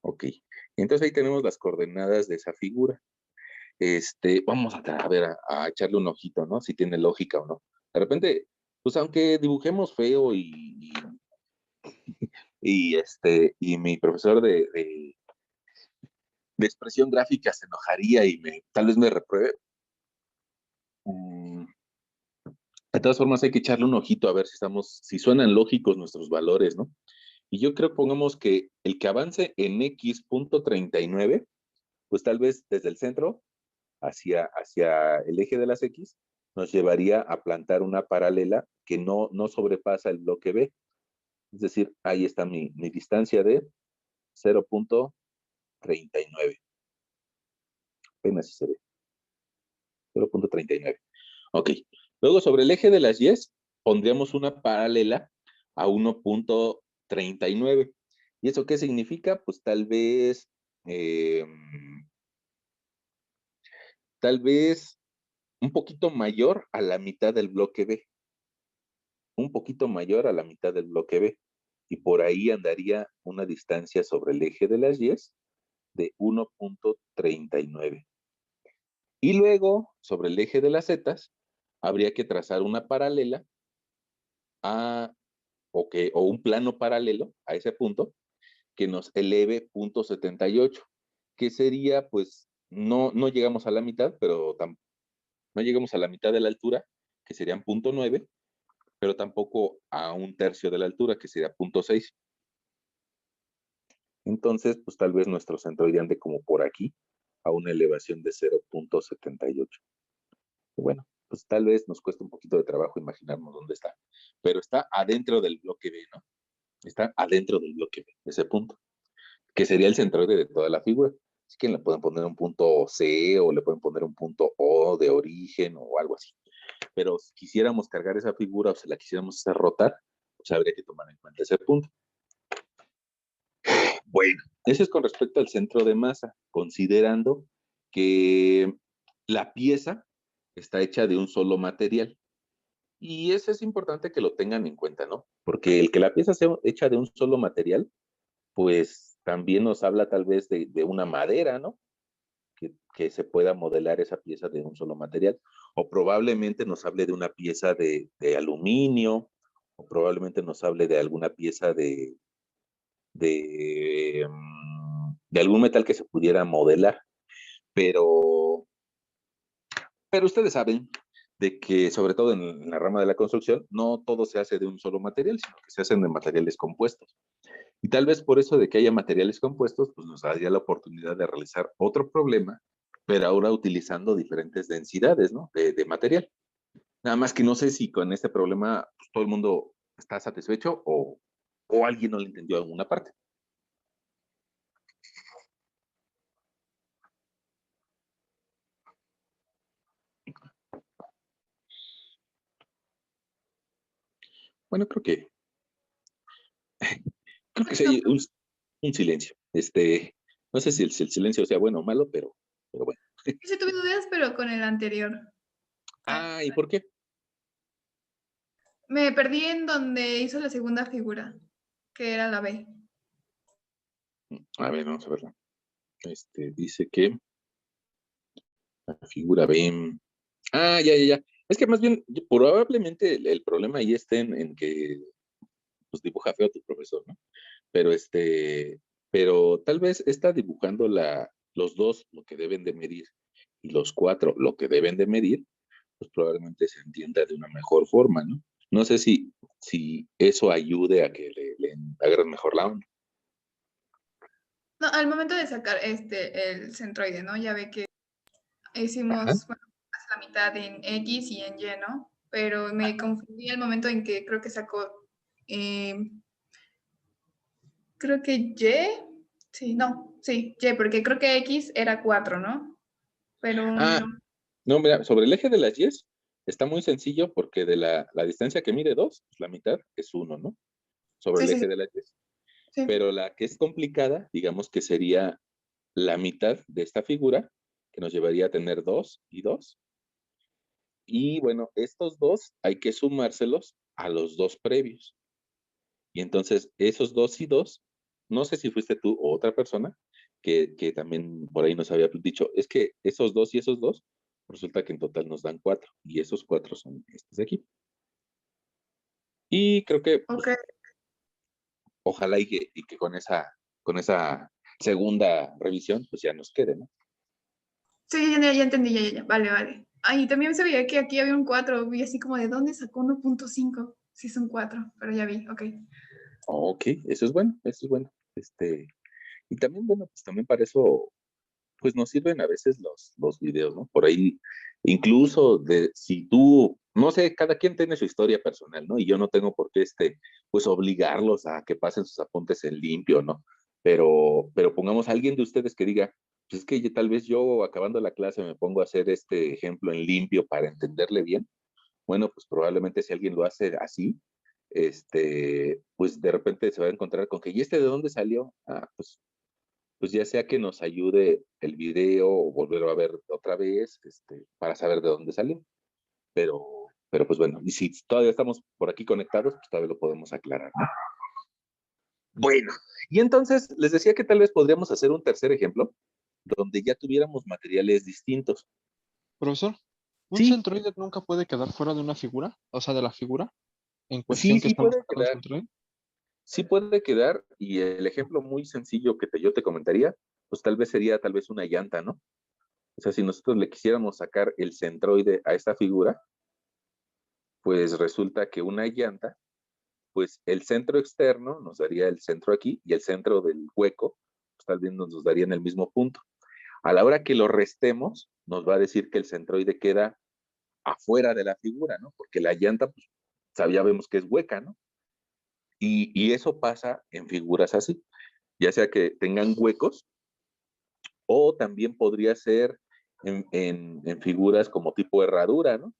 Ok, entonces ahí tenemos las coordenadas de esa figura. Vamos a ver, a echarle un ojito, ¿no? Si tiene lógica o no. De repente, pues aunque dibujemos feo y mi profesor de expresión gráfica se enojaría y tal vez me repruebe. De todas formas hay que echarle un ojito a ver si suenan lógicos nuestros valores, ¿no? Y yo creo, pongamos que el que avance en x.39, pues tal vez desde el centro hacia el eje de las X, nos llevaría a plantar una paralela que no sobrepasa el bloque B. Es decir, ahí está mi distancia de 0.39. Apenas si se ve. 0.39. Ok. Luego, sobre el eje de las Y, pondríamos una paralela a 1.39. ¿Y eso qué significa? Pues eh, tal vez un poquito mayor a la mitad del bloque B. Un poquito mayor a la mitad del bloque B. Y por ahí andaría una distancia sobre el eje de las Y de 1.39. Y luego, sobre el eje de las Z, habría que trazar una paralela o un plano paralelo a ese punto que nos eleve 0.78, que sería, pues, no llegamos a la mitad, pero no llegamos a la mitad de la altura, que serían 0.9, pero tampoco a un tercio de la altura, que sería 0.6. Entonces, pues tal vez nuestro centroide ande como por aquí, a una elevación de 0.78. Y bueno, pues tal vez nos cuesta un poquito de trabajo imaginarnos dónde está, pero está adentro del bloque B, ¿no? Está adentro del bloque B, ese punto, que sería el centroide de toda la figura. Así que le pueden poner un punto C o le pueden poner un punto O de origen o algo así. Pero si quisiéramos cargar esa figura o si la quisiéramos hacer rotar, pues habría que tomar en cuenta ese punto. Bueno, eso es con respecto al centro de masa, considerando que la pieza está hecha de un solo material. Y eso es importante que lo tengan en cuenta, ¿no? Porque el que la pieza sea hecha de un solo material, pues también nos habla tal vez de una madera, ¿no? Que se pueda modelar esa pieza de un solo material. O probablemente nos hable de una pieza de aluminio, o probablemente nos hable de alguna pieza de algún metal que se pudiera modelar. Pero ustedes saben de que, sobre todo en la rama de la construcción, no todo se hace de un solo material, sino que se hacen de materiales compuestos. Y tal vez por eso de que haya materiales compuestos, pues nos daría la oportunidad de realizar otro problema, pero ahora utilizando diferentes densidades, ¿no? De material. Nada más que no sé si con este problema pues, todo el mundo está satisfecho o alguien no le entendió alguna parte. Bueno, creo que sí hay un silencio. No sé si el silencio sea bueno o malo, pero bueno. Yo sí tuve dudas, pero con el anterior. Ah, ¿y por qué? Me perdí en donde hizo la segunda figura, que era la B. A ver, vamos a verla. Dice que la figura B. Ah, ya. Es que más bien, probablemente el problema ahí esté en que pues, dibuja feo tu profesor, ¿no? Pero pero tal vez está dibujando los dos lo que deben de medir y los cuatro lo que deben de medir, pues probablemente se entienda de una mejor forma, ¿no? No sé si eso ayude a que le agarren mejor la onda. No, al momento de sacar el centroide, ¿no? Ya ve que Ajá. hicimos, bueno, más la mitad en X y en Y, ¿no? Pero me confundí el momento en que creo que sacó, creo que Y, sí, no, sí, Y, porque creo que X era 4, ¿no? Pero Ah, no. no, mira, sobre el eje de las yes está muy sencillo porque de la distancia que mide 2, pues la mitad es 1, ¿no? Sobre Sí, el sí, sí, eje de las yes. sí. Pero la que es complicada, digamos que sería la mitad de esta figura, que nos llevaría a tener 2 y 2. Y bueno, estos dos hay que sumárselos a los dos previos. Y entonces esos 2 y 2, no sé si fuiste tú o otra persona que también por ahí nos había dicho, es que esos 2 y esos 2, resulta que en total nos dan 4. Y esos 4 son estos de aquí. Y creo que Ok. pues, ojalá y que con esa segunda revisión, pues ya nos quede, ¿no? Sí, ya entendí, ya. Vale, vale. Ay, también se veía que aquí había un 4, vi así como de dónde sacó 1.5. Sí, son 4, pero ya vi, ok. Ok, eso es bueno, eso es bueno. Y también, bueno, pues también para eso pues nos sirven a veces los videos, ¿no? Por ahí, incluso de si tú, no sé, cada quien tiene su historia personal, ¿no? Y yo no tengo por qué, pues obligarlos a que pasen sus apuntes en limpio, ¿no? Pero pongamos a alguien de ustedes que diga, pues es que tal vez yo acabando la clase me pongo a hacer este ejemplo en limpio para entenderle bien. Bueno, pues probablemente si alguien lo hace así, pues de repente se va a encontrar con que, ¿y de dónde salió? Ah, pues ya sea que nos ayude el video o volverlo a ver otra vez, para saber de dónde salió. Pero pues bueno, y si todavía estamos por aquí conectados, pues todavía lo podemos aclarar, ¿no? Bueno, y entonces les decía que tal vez podríamos hacer un tercer ejemplo donde ya tuviéramos materiales distintos. Profesor, ¿un Sí, centroide nunca puede quedar fuera de una figura? O sea, de la figura en sí, cuestión que estamos sacando el centroide. sí puede quedar, y el ejemplo muy sencillo que yo te comentaría, pues tal vez sería tal vez una llanta, ¿no? O sea, si nosotros le quisiéramos sacar el centroide a esta figura, pues resulta que una llanta, pues el centro externo nos daría el centro aquí y el centro del hueco, pues tal vez nos daría en el mismo punto. A la hora que lo restemos, nos va a decir que el centroide queda afuera de la figura, ¿no? Porque la llanta, pues ya vemos que es hueca, ¿no? Y eso pasa en figuras así, ya sea que tengan huecos o también podría ser en figuras como tipo herradura, ¿no?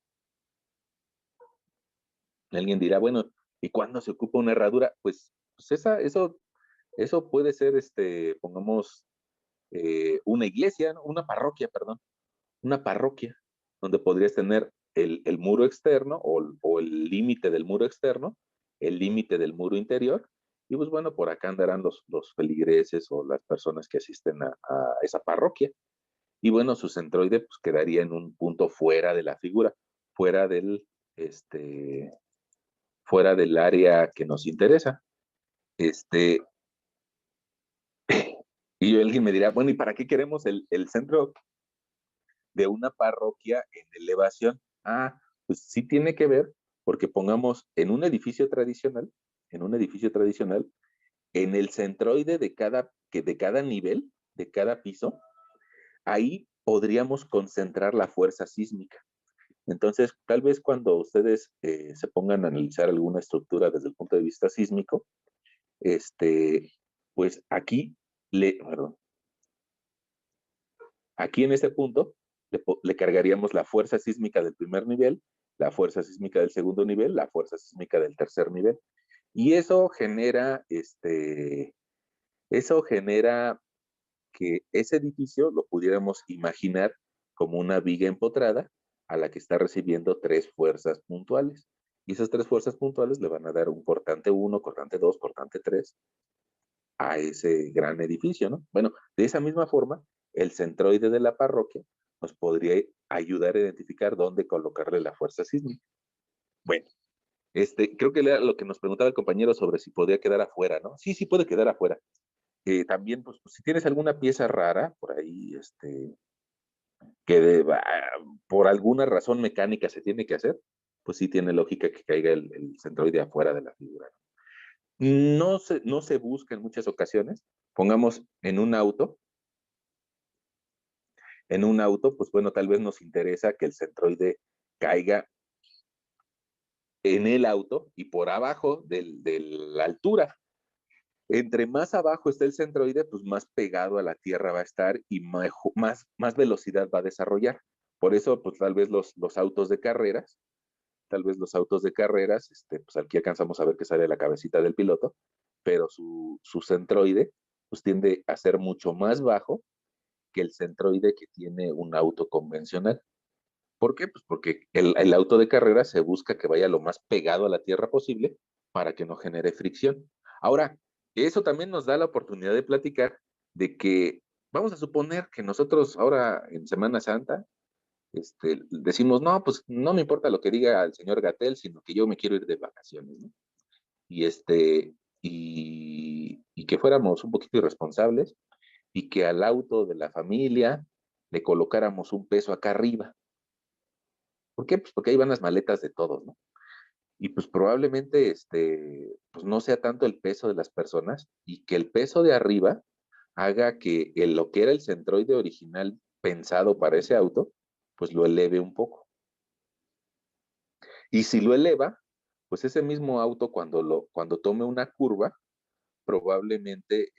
Alguien dirá, bueno, ¿y cuándo se ocupa una herradura? Pues eso puede ser, pongamos, una iglesia, ¿no? Una parroquia, perdón, una parroquia, donde podrías tener el muro externo o el límite del muro externo, el límite del muro interior, y pues bueno, por acá andarán los feligreses o las personas que asisten a esa parroquia. Y bueno, su centroide pues quedaría en un punto fuera de la figura, fuera este, fuera del área que nos interesa. Este, y alguien me dirá, bueno, ¿y para qué queremos el centro de una parroquia en elevación? Ah, pues sí tiene que ver, porque pongamos en un edificio tradicional, en el centroide de cada nivel, de cada piso, ahí podríamos concentrar la fuerza sísmica. Entonces, tal vez cuando ustedes se pongan a analizar alguna estructura desde el punto de vista sísmico, pues perdón, aquí en este punto le cargaríamos la fuerza sísmica del primer nivel la fuerza sísmica del segundo nivel, la fuerza sísmica del tercer nivel. Y eso genera, que ese edificio lo pudiéramos imaginar como una viga empotrada a la que está recibiendo 3 fuerzas puntuales. Y esas 3 fuerzas puntuales le van a dar un cortante 1, cortante 2, cortante 3 a ese gran edificio, ¿no? Bueno, de esa misma forma, el centroide de la parroquia nos podría ayudar a identificar dónde colocarle la fuerza sísmica. Bueno, creo que era lo que nos preguntaba el compañero sobre si podía quedar afuera, ¿no? Sí, sí puede quedar afuera. También, pues, si tienes alguna pieza rara por ahí, que por alguna razón mecánica se tiene que hacer, pues sí tiene lógica que caiga el centroide afuera de la figura. No se busca en muchas ocasiones. Pongamos en un auto, pues bueno, tal vez nos interesa que el centroide caiga en el auto y por abajo de la altura. Entre más abajo esté el centroide, pues más pegado a la tierra va a estar y más velocidad va a desarrollar. Por eso, pues tal vez los autos de carreras, pues aquí alcanzamos a ver que sale la cabecita del piloto, pero su centroide pues tiende a ser mucho más bajo que el centroide que tiene un auto convencional. ¿Por qué? Pues porque el auto de carrera se busca que vaya lo más pegado a la tierra posible para que no genere fricción. Ahora, eso también nos da la oportunidad de platicar de que vamos a suponer que nosotros ahora en Semana Santa decimos, no, pues no me importa lo que diga el señor Gatell, sino que yo me quiero ir de vacaciones, ¿no? Y, y que fuéramos un poquito irresponsables y que al auto de la familia le colocáramos un peso acá arriba. ¿Por qué? Pues porque ahí van las maletas de todos, ¿no? Y pues probablemente pues no sea tanto el peso de las personas y que el peso de arriba haga que lo que era el centroide original pensado para ese auto, pues lo eleve un poco. Y si lo eleva, pues ese mismo auto cuando tome una curva, probablemente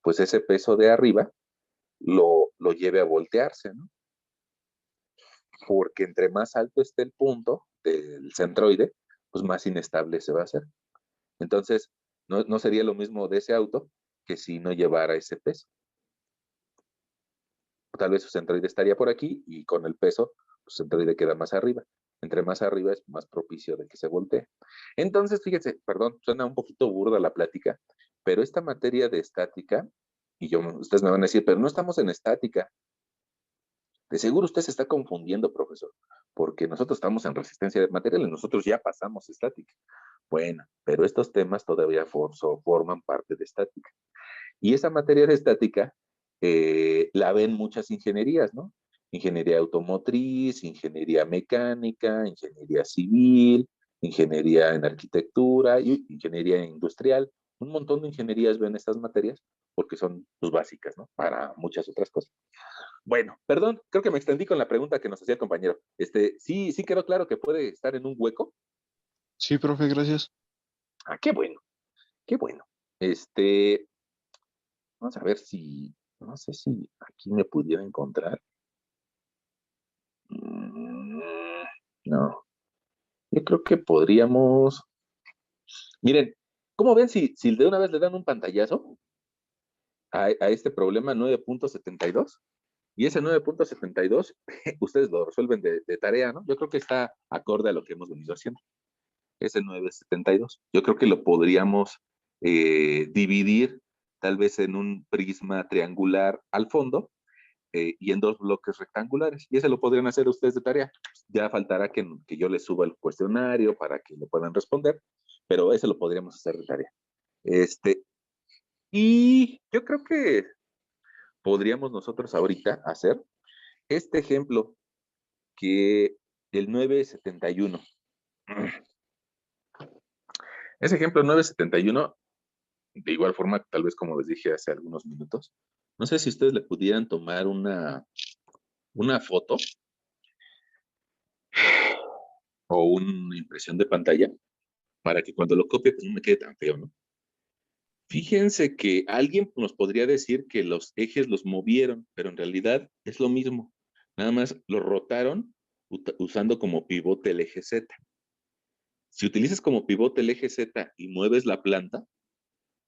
pues ese peso de arriba lo lleve a voltearse, ¿no? Porque entre más alto esté el punto del centroide, pues más inestable se va a hacer. Entonces, no sería lo mismo de ese auto que si no llevara ese peso. Tal vez su centroide estaría por aquí y con el peso, su centroide queda más arriba. Entre más arriba es más propicio de que se voltee. Entonces, fíjense, perdón, suena un poquito burda la plática, pero esta materia de estática, ustedes me van a decir, pero no estamos en estática. De seguro usted se está confundiendo, profesor, porque nosotros estamos en resistencia de materiales, nosotros ya pasamos estática. Bueno, pero estos temas todavía forman parte de estática. Y esa materia de estática la ven muchas ingenierías, ¿no? Ingeniería automotriz, ingeniería mecánica, ingeniería civil, ingeniería en arquitectura y ingeniería industrial. Un montón de ingenierías ven estas materias porque son pues, básicas, ¿no? Para muchas otras cosas. Bueno, perdón, creo que me extendí con la pregunta que nos hacía el compañero. Sí quedó claro que puede estar en un hueco. Sí, profe, gracias. Ah, qué bueno, qué bueno. Vamos a ver si, no sé si aquí me pudiera encontrar. No, yo creo que podríamos, miren, ¿cómo ven si de una vez le dan un pantallazo a este problema 9.72? Y ese 9.72, ustedes lo resuelven de tarea, ¿no? Yo creo que está acorde a lo que hemos venido haciendo. Ese 9.72. Yo creo que lo podríamos dividir tal vez en un prisma triangular al fondo y en 2 bloques rectangulares. Y ese lo podrían hacer ustedes de tarea. Ya faltará que yo les suba el cuestionario para que lo puedan responder, pero ese lo podríamos hacer de tarea. Y yo creo que podríamos nosotros ahorita hacer este ejemplo que el 971. Ese ejemplo 971, de igual forma, tal vez como les dije hace algunos minutos, no sé si ustedes le pudieran tomar una foto o una impresión de pantalla para que cuando lo copie pues no me quede tan feo, ¿no? Fíjense que alguien nos podría decir que los ejes los movieron, pero en realidad es lo mismo. Nada más los rotaron usando como pivote el eje Z. Si utilizas como pivote el eje Z y mueves la planta,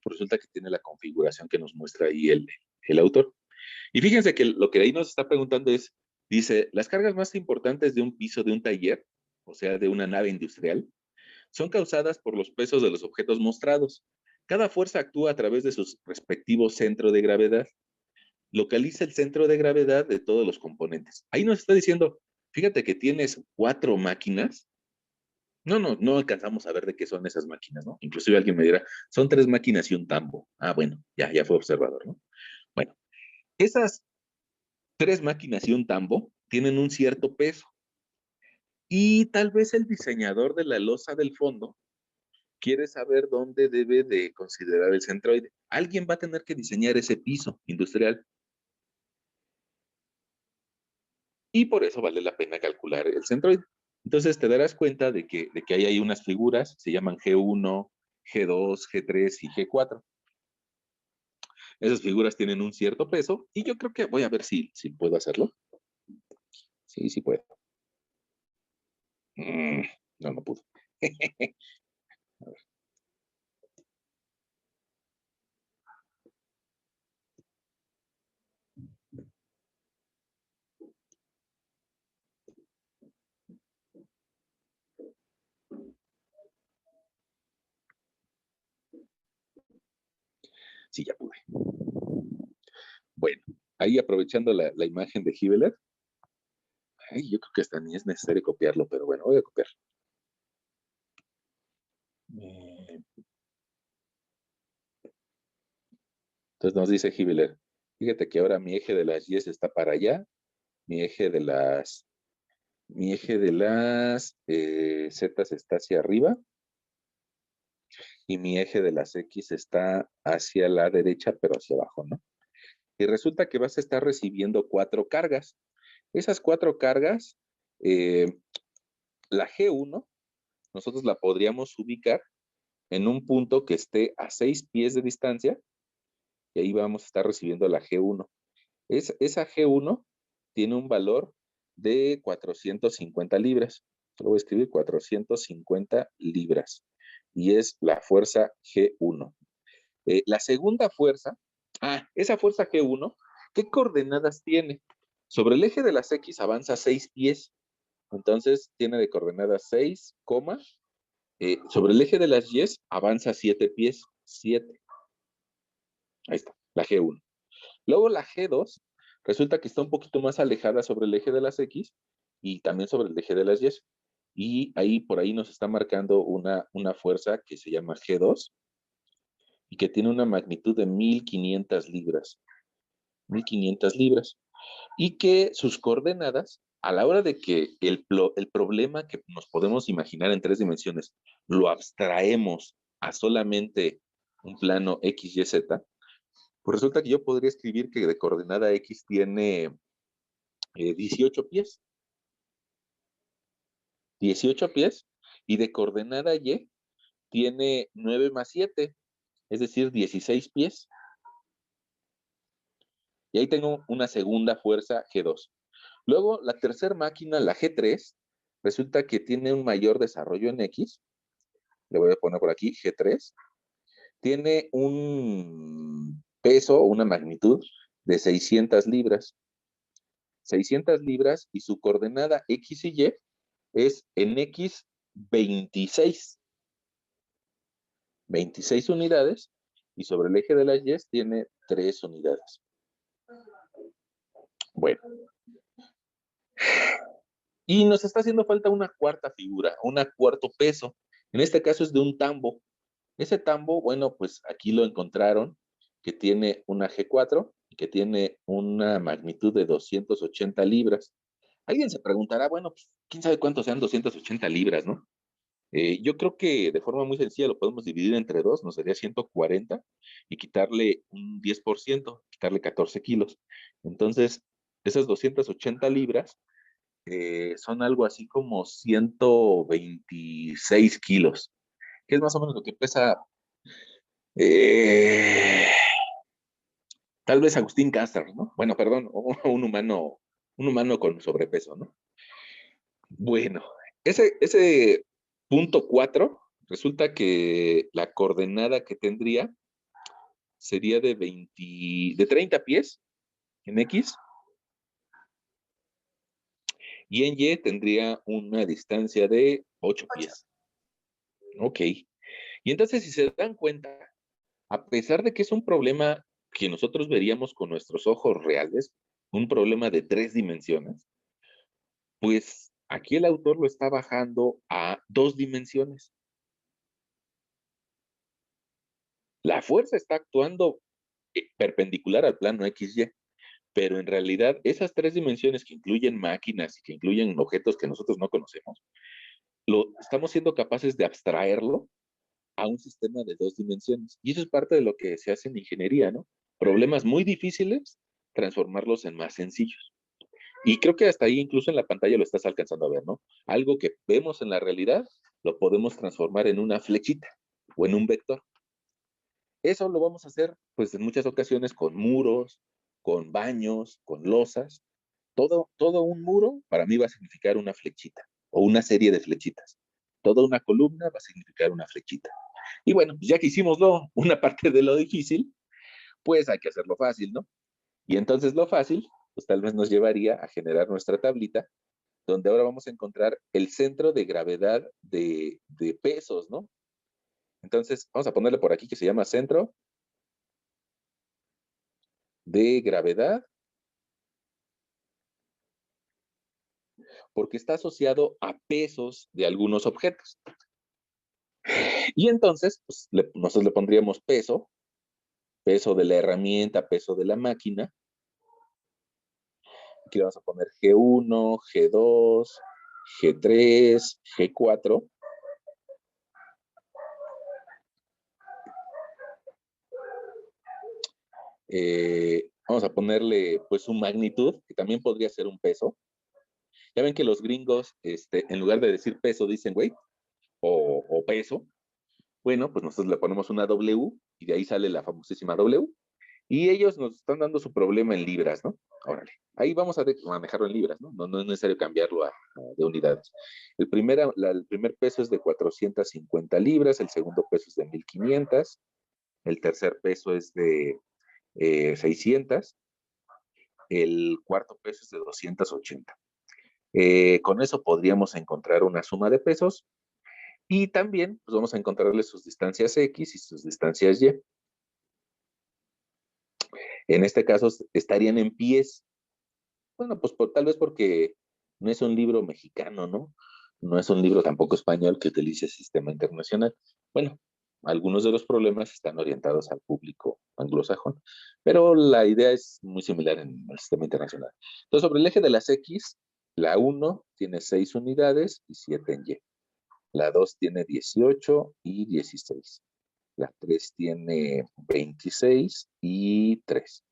pues resulta que tiene la configuración que nos muestra ahí el autor. Y fíjense que lo que ahí nos está preguntando es, dice, las cargas más importantes de un piso de un taller, o sea, de una nave industrial, son causadas por los pesos de los objetos mostrados. Cada fuerza actúa a través de su respectivo centro de gravedad. Localiza el centro de gravedad de todos los componentes. Ahí nos está diciendo, fíjate que tienes 4 máquinas. No alcanzamos a ver de qué son esas máquinas, ¿no? Inclusive alguien me dirá, son 3 máquinas y un tambo. Ah, bueno, ya fue observador, ¿no? Bueno, esas 3 máquinas y un tambo tienen un cierto peso. Y tal vez el diseñador de la losa del fondo quiere saber dónde debe de considerar el centroide. Alguien va a tener que diseñar ese piso industrial. Y por eso vale la pena calcular el centroide. Entonces te darás cuenta de que ahí hay unas figuras, se llaman G1, G2, G3 y G4. Esas figuras tienen un cierto peso y yo creo que voy a ver si puedo hacerlo. Sí puedo. No pudo. Sí, ya pude. Bueno, ahí aprovechando la imagen de Hibbeler, yo creo que hasta ni es necesario copiarlo, pero bueno, voy a copiar. Entonces nos dice Hibbeler, fíjate que ahora mi eje de las Y está para allá, mi eje de las Z está hacia arriba y mi eje de las X está hacia la derecha, pero hacia abajo, ¿no? Y resulta que vas a estar recibiendo 4 cargas. Esas 4 cargas, la G1, nosotros la podríamos ubicar en un punto que esté a 6 pies de distancia y ahí vamos a estar recibiendo la G1. Esa G1 tiene un valor de 450 libras. Lo voy a escribir 450 libras. Y es la fuerza G1. La segunda fuerza, esa fuerza G1, ¿qué coordenadas tiene? Sobre el eje de las X avanza 6 pies. Entonces tiene de coordenadas 6, sobre el eje de las Y avanza 7 pies. 7. Ahí está, la G1. Luego la G2 resulta que está un poquito más alejada sobre el eje de las X y también sobre el eje de las Y. Y ahí por ahí nos está marcando una fuerza que se llama G2 y que tiene una magnitud de 1500 libras. 1500 libras. Y que sus coordenadas, a la hora de que el problema que nos podemos imaginar en 3 dimensiones, lo abstraemos a solamente un plano X, Y, Z, pues resulta que yo podría escribir que de coordenada X tiene 18 pies. 18 pies. Y de coordenada Y tiene 9 más 7, es decir, 16 pies. Y ahí tengo una segunda fuerza G2. Luego, la tercera máquina, la G3, resulta que tiene un mayor desarrollo en X. Le voy a poner por aquí G3. Tiene un peso, una magnitud de 600 libras. 600 libras y su coordenada X y Y es en X 26. 26 unidades y sobre el eje de las Y tiene 3 unidades. Bueno. Y nos está haciendo falta una cuarta figura, un cuarto peso. En este caso es de un tambo. Ese tambo, bueno, pues aquí lo encontraron, que tiene una G4 y que tiene una magnitud de 280 libras. Alguien se preguntará, bueno, pues, quién sabe cuánto sean 280 libras, ¿no? Yo creo que de forma muy sencilla lo podemos dividir entre 2, nos sería 140 y quitarle un 10%, quitarle 14 kilos. Entonces, esas 280 libras son algo así como 126 kilos, que es más o menos lo que pesa tal vez Agustín Castro, ¿no? Bueno, perdón, un humano con sobrepeso, ¿no? Bueno, ese punto 4, resulta que la coordenada que tendría sería de 30 pies en X, y en Y tendría una distancia de 8 pies. Ok. Y entonces, si se dan cuenta, a pesar de que es un problema que nosotros veríamos con nuestros ojos reales, un problema de 3 dimensiones, pues aquí el autor lo está bajando a 2 dimensiones. La fuerza está actuando perpendicular al plano XY, pero en realidad esas 3 dimensiones que incluyen máquinas y que incluyen objetos que nosotros no conocemos, lo estamos siendo capaces de abstraerlo a un sistema de 2 dimensiones. Y eso es parte de lo que se hace en ingeniería, ¿no? Problemas muy difíciles, transformarlos en más sencillos. Y creo que hasta ahí incluso en la pantalla lo estás alcanzando a ver, ¿no? Algo que vemos en la realidad lo podemos transformar en una flechita o en un vector. Eso lo vamos a hacer pues en muchas ocasiones con muros, con baños, con losas. Todo un muro para mí va a significar una flechita o una serie de flechitas. Toda una columna va a significar una flechita. Y bueno, pues ya que hicimos una parte de lo difícil, pues hay que hacerlo fácil, ¿no? Y entonces lo fácil, pues tal vez nos llevaría a generar nuestra tablita, donde ahora vamos a encontrar el centro de gravedad de pesos, ¿no? Entonces, vamos a ponerle por aquí que se llama centro de gravedad, porque está asociado a pesos de algunos objetos. Y entonces, pues, nosotros le pondríamos peso, peso de la herramienta, peso de la máquina. Aquí vamos a poner G1, G2, G3, G4. Vamos a ponerle pues su magnitud, que también podría ser un peso. Ya ven que los gringos, en lugar de decir peso, dicen weight o peso. Bueno, pues nosotros le ponemos una W y de ahí sale la famosísima W. Y ellos nos están dando su problema en libras, ¿no? Órale. Ahí vamos a manejarlo en libras, ¿no? No es necesario cambiarlo de unidades. El primer peso es de 450 libras, el segundo peso es de 1500, el tercer peso es de 600, el cuarto peso es de 280. Con eso podríamos encontrar una suma de pesos y también pues vamos a encontrarle sus distancias X y sus distancias Y. En este caso estarían en pies. Bueno, pues tal vez porque no es un libro mexicano, ¿no? No es un libro tampoco español que utilice el sistema internacional. Bueno, algunos de los problemas están orientados al público anglosajón, pero la idea es muy similar en el sistema internacional. Entonces, sobre el eje de las X, la 1 tiene 6 unidades y 7 en Y. La 2 tiene 18 y 16. La 3 tiene 26 y 3.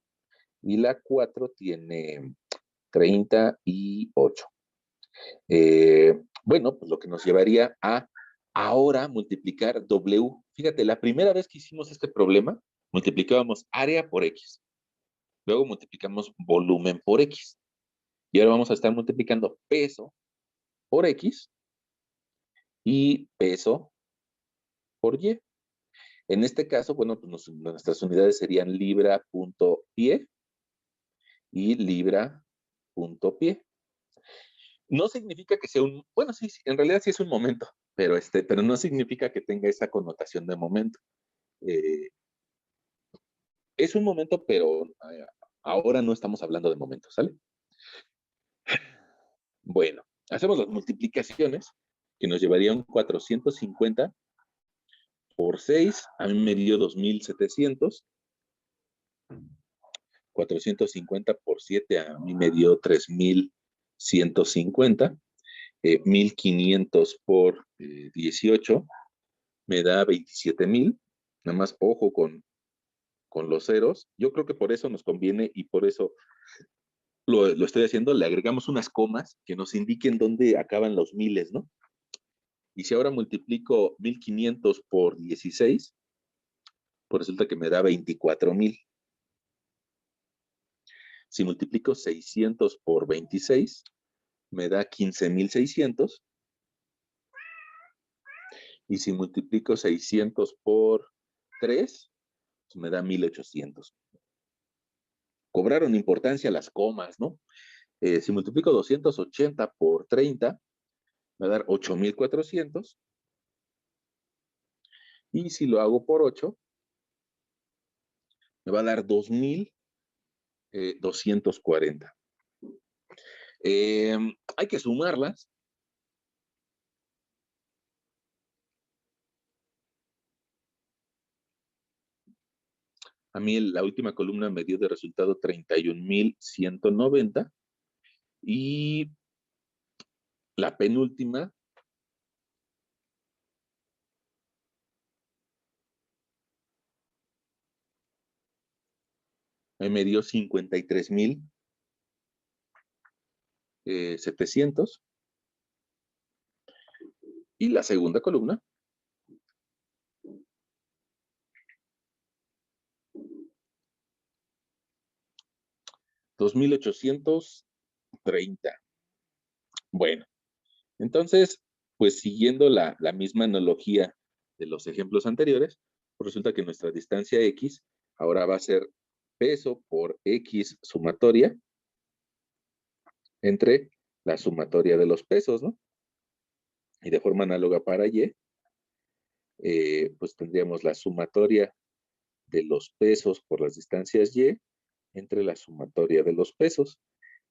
Y la 4 tiene 38. Bueno, pues lo que nos llevaría a ahora multiplicar W. Fíjate, la primera vez que hicimos este problema, multiplicábamos área por X. Luego multiplicamos volumen por X. Y ahora vamos a estar multiplicando peso por X y peso por Y. En este caso, bueno, pues nuestras unidades serían libra.pie y libra.pie. No significa que sea bueno, sí, en realidad sí es un momento, pero no significa que tenga esa connotación de momento. Es un momento, pero ahora no estamos hablando de momento, ¿sale? Bueno, hacemos las multiplicaciones, que nos llevarían 450 por 6, a mí me dio 2700. 450 por 7 a mí me dio 3150. 1500 por 18 me da 27,000. Nada más ojo con los ceros. Yo creo que por eso nos conviene y por eso lo estoy haciendo. Le agregamos unas comas que nos indiquen dónde acaban los miles, ¿no? Y si ahora multiplico 1500 por 16, pues resulta que me da 24,000. Si multiplico 600 por 26, me da 15,600. Y si multiplico 600 por 3, pues me da 1,800. Cobraron importancia las comas, ¿no? Si multiplico 280 por 30, me va a dar 8,400. Y si lo hago por 8, me va a dar 2,240. Hay que sumarlas. A mí la última columna me dio de resultado 31,190 y la penúltima me dio 53,700 y la segunda columna $2,830. Bueno, entonces, pues siguiendo la misma analogía de los ejemplos anteriores, pues resulta que nuestra distancia X ahora va a ser peso por X sumatoria entre la sumatoria de los pesos, ¿no? Y de forma análoga para Y, pues tendríamos la sumatoria de los pesos por las distancias Y entre la sumatoria de los pesos.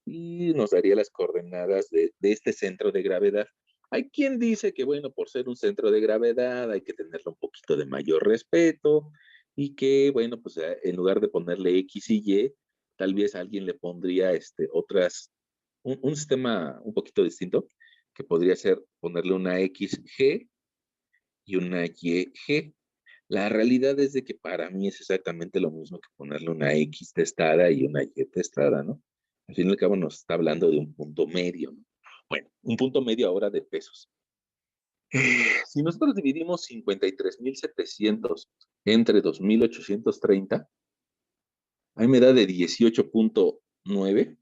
Y nos daría las coordenadas de este centro de gravedad. Hay quien dice que, bueno, por ser un centro de gravedad hay que tenerle un poquito de mayor respeto y que, bueno, pues en lugar de ponerle X y Y, tal vez alguien le pondría un sistema un poquito distinto, que podría ser ponerle una XG y una YG. La realidad es de que para mí es exactamente lo mismo que ponerle una X testada y una Y testada, ¿no? Al fin y al cabo nos está hablando de un punto medio, ¿no? Bueno, un punto medio ahora de pesos. Si nosotros dividimos 53,700 entre 2,830, ahí me da de 18,9.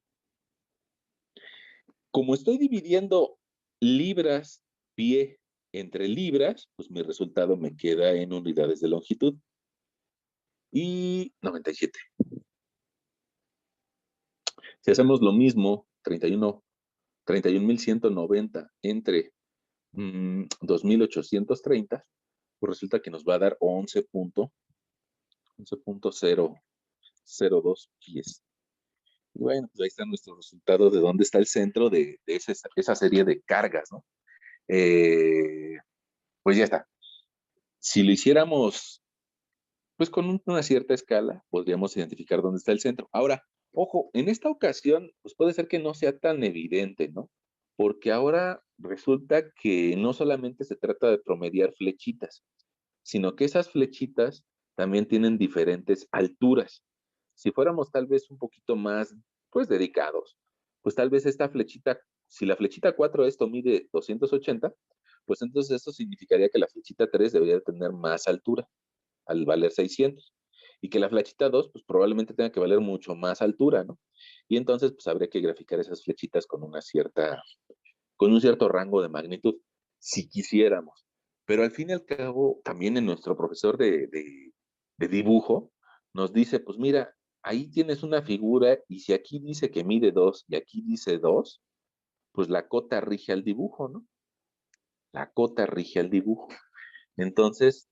Como estoy dividiendo libras pie entre libras, pues mi resultado me queda en unidades de longitud. Y 97. Si hacemos lo mismo, 31,190 entre 2,830, pues resulta que nos va a dar 11,002 pies. Y bueno, pues ahí está nuestro resultado de dónde está el centro de esa serie de cargas, ¿no? Pues ya está. Si lo hiciéramos pues con una cierta escala podríamos identificar dónde está el centro. Ahora, ojo, en esta ocasión, pues puede ser que no sea tan evidente, ¿no? Porque ahora resulta que no solamente se trata de promediar flechitas, sino que esas flechitas también tienen diferentes alturas. Si fuéramos tal vez un poquito más, pues dedicados, pues tal vez esta flechita, si la flechita 4 esto mide 280, pues entonces eso significaría que la flechita 3 debería tener más altura al valer 600. Y que la flechita 2, pues probablemente tenga que valer mucho más altura, ¿no? Y entonces, pues habría que graficar esas flechitas con un cierto rango de magnitud, si quisiéramos. Pero al fin y al cabo, también en nuestro profesor de dibujo, nos dice, pues mira, ahí tienes una figura y si aquí dice que mide 2 y aquí dice 2, pues la cota rige al dibujo, ¿no? La cota rige al dibujo. Entonces,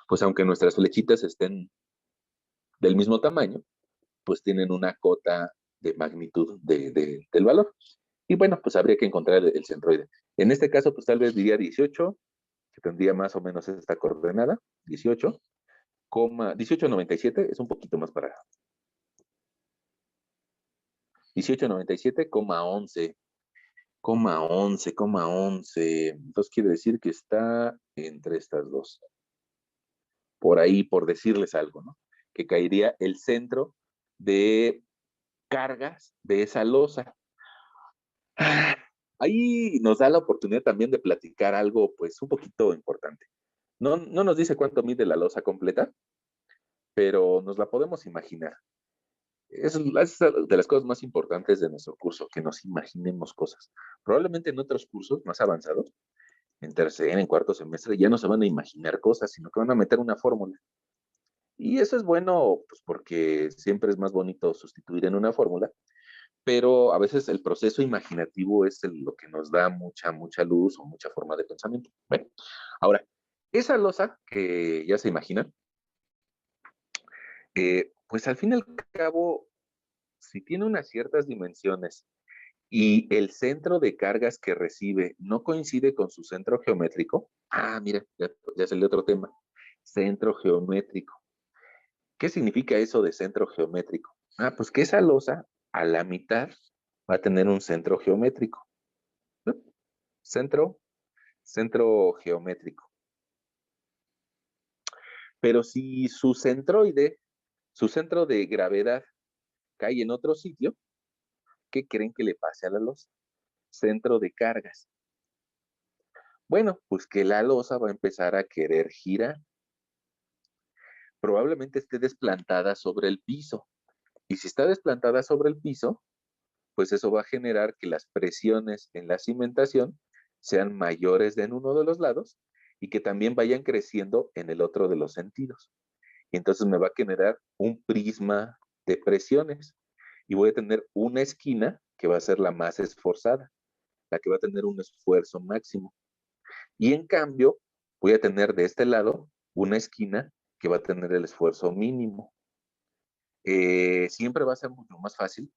pues aunque nuestras flechitas estén del mismo tamaño, pues tienen una cota de magnitud del valor. Y bueno, pues habría que encontrar el centroide. En este caso, pues tal vez diría 18, que tendría más o menos esta coordenada, 18,97, es un poquito más para 18,97,11, 11. Entonces quiere decir que está entre estas dos. Por ahí, por decirles algo, ¿no? Que caería el centro de cargas de esa losa. Ahí nos da la oportunidad también de platicar algo, pues, un poquito importante. No nos dice cuánto mide la losa completa, pero nos la podemos imaginar. Es de las cosas más importantes de nuestro curso, que nos imaginemos cosas. Probablemente en otros cursos más avanzados, en tercer, en cuarto semestre, ya no se van a imaginar cosas, sino que van a meter una fórmula. Y eso es bueno, pues porque siempre es más bonito sustituir en una fórmula, pero a veces el proceso imaginativo es lo que nos da mucha luz o mucha forma de pensamiento. Bueno, ahora, esa losa que ya se imaginan, pues al fin y al cabo, si tiene unas ciertas dimensiones y el centro de cargas que recibe no coincide con su centro geométrico, mira, ya es el otro tema, centro geométrico. ¿Qué significa eso de centro geométrico? Pues que esa losa a la mitad va a tener un centro geométrico. ¿No? Centro geométrico. Pero si su centroide, su centro de gravedad cae en otro sitio, ¿qué creen que le pase a la losa? Centro de cargas. Bueno, pues que la losa va a empezar a querer girar. Probablemente esté desplantada sobre el piso. Y si está desplantada sobre el piso, pues eso va a generar que las presiones en la cimentación sean mayores en uno de los lados y que también vayan creciendo en el otro de los sentidos. Y entonces me va a generar un prisma de presiones y voy a tener una esquina que va a ser la más esforzada, la que va a tener un esfuerzo máximo. Y en cambio, voy a tener de este lado una esquina que va a tener el esfuerzo mínimo. Siempre va a ser mucho más fácil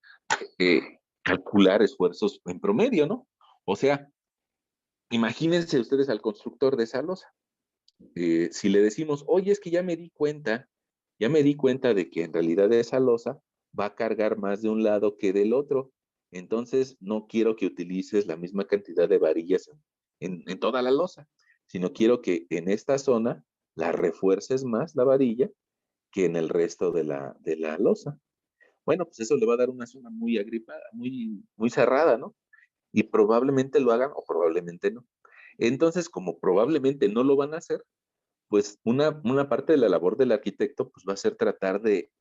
calcular esfuerzos en promedio, ¿no? O sea, imagínense ustedes al constructor de esa losa. Si le decimos, oye, es que ya me di cuenta de que en realidad esa losa va a cargar más de un lado que del otro. Entonces, no quiero que utilices la misma cantidad de varillas en toda la losa, sino quiero que en esta zona la refuerces más la varilla que en el resto de la losa. Bueno, pues eso le va a dar una zona muy agripada, muy cerrada, ¿no? Y probablemente lo hagan o probablemente no. Entonces, como probablemente no lo van a hacer, pues una parte de la labor del arquitecto pues va a ser tratar de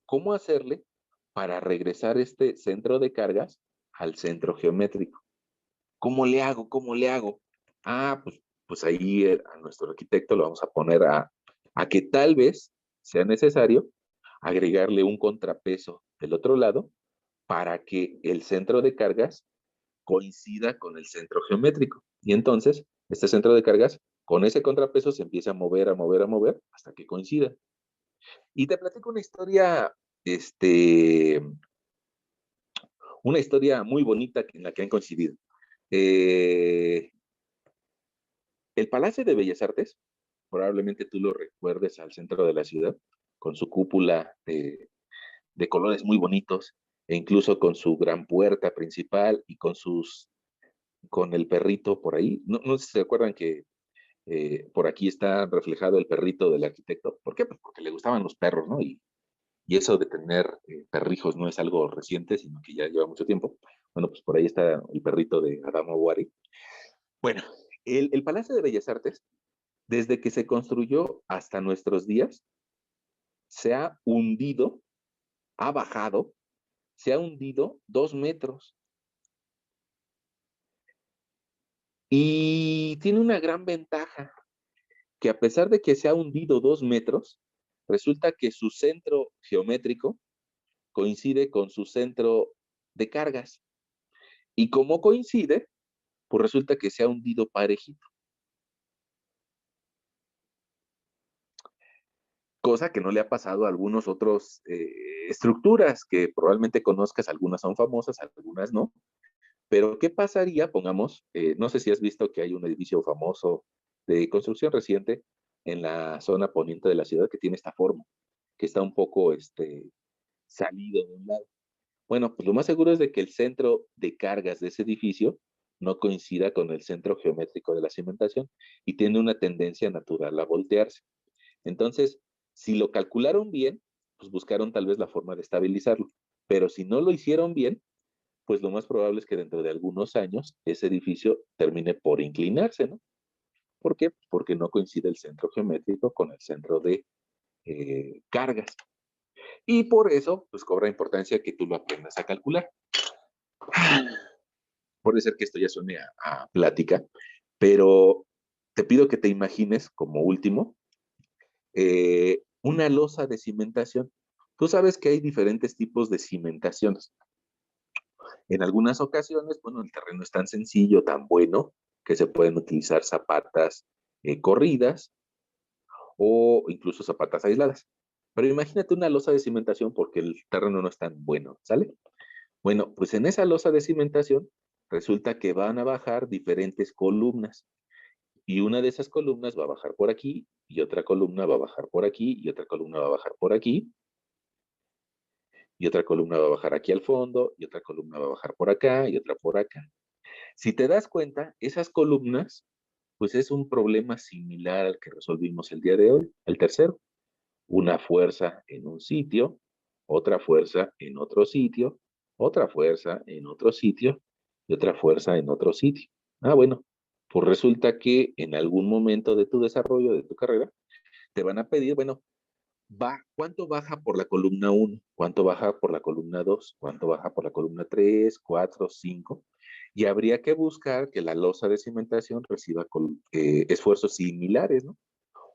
cómo hacerle para regresar este centro de cargas al centro geométrico. ¿Cómo le hago? ¿Cómo le hago? Pues ahí a nuestro arquitecto lo vamos a poner a que tal vez sea necesario agregarle un contrapeso del otro lado para que el centro de cargas coincida con el centro geométrico. Y entonces, este centro de cargas, con ese contrapeso, se empieza a mover, a mover, a mover, hasta que coincida. Y te platico una historia muy bonita en la que han coincidido. El Palacio de Bellas Artes, probablemente tú lo recuerdes al centro de la ciudad, con su cúpula de colores muy bonitos, e incluso con su gran puerta principal y con el perrito por ahí. No sé si se acuerdan que por aquí está reflejado el perrito del arquitecto. ¿Por qué? Pues porque le gustaban los perros, ¿no? Y eso de tener perrijos no es algo reciente, sino que ya lleva mucho tiempo. Bueno, pues por ahí está el perrito de Adamo Wari. Bueno, el Palacio de Bellas Artes, desde que se construyó hasta nuestros días, se ha hundido, ha bajado, se ha hundido 2 metros. Y tiene una gran ventaja, que a pesar de que se ha hundido 2 metros, resulta que su centro geométrico coincide con su centro de cargas. Y como coincide, pues resulta que se ha hundido parejito. Cosa que no le ha pasado a algunos otros estructuras que probablemente conozcas, algunas son famosas, algunas no. Pero ¿qué pasaría? Pongamos, no sé si has visto que hay un edificio famoso de construcción reciente en la zona poniente de la ciudad que tiene esta forma, que está un poco salido de un lado. Bueno, pues lo más seguro es de que el centro de cargas de ese edificio no coincida con el centro geométrico de la cimentación y tiene una tendencia natural a voltearse. Entonces, si lo calcularon bien, pues buscaron tal vez la forma de estabilizarlo. Pero si no lo hicieron bien, pues lo más probable es que dentro de algunos años ese edificio termine por inclinarse, ¿no? ¿Por qué? Porque no coincide el centro geométrico con el centro de cargas. Y por eso, pues cobra importancia que tú lo aprendas a calcular. Puede ser que esto ya suene a plática, pero te pido que te imagines como último una losa de cimentación. Tú sabes que hay diferentes tipos de cimentaciones. En algunas ocasiones, bueno, el terreno es tan sencillo, tan bueno, que se pueden utilizar zapatas corridas o incluso zapatas aisladas. Pero imagínate una losa de cimentación porque el terreno no es tan bueno, ¿sale? Bueno, pues en esa losa de cimentación resulta que van a bajar diferentes columnas y una de esas columnas va a bajar por aquí y otra columna va a bajar por aquí y otra columna va a bajar por aquí y otra columna va a bajar aquí al fondo y otra columna va a bajar por acá y otra por acá. Si te das cuenta, esas columnas, pues es un problema similar al que resolvimos el día de hoy, el tercero. Una fuerza en un sitio, otra fuerza en otro sitio, otra fuerza en otro sitio y otra fuerza en otro sitio. Ah, bueno, pues resulta que en algún momento de tu desarrollo, de tu carrera, te van a pedir, bueno, ¿cuánto baja por la columna 1? ¿Cuánto baja por la columna 2? ¿Cuánto baja por la columna 3, 4, 5? Y habría que buscar que la losa de cimentación reciba esfuerzos similares, ¿no?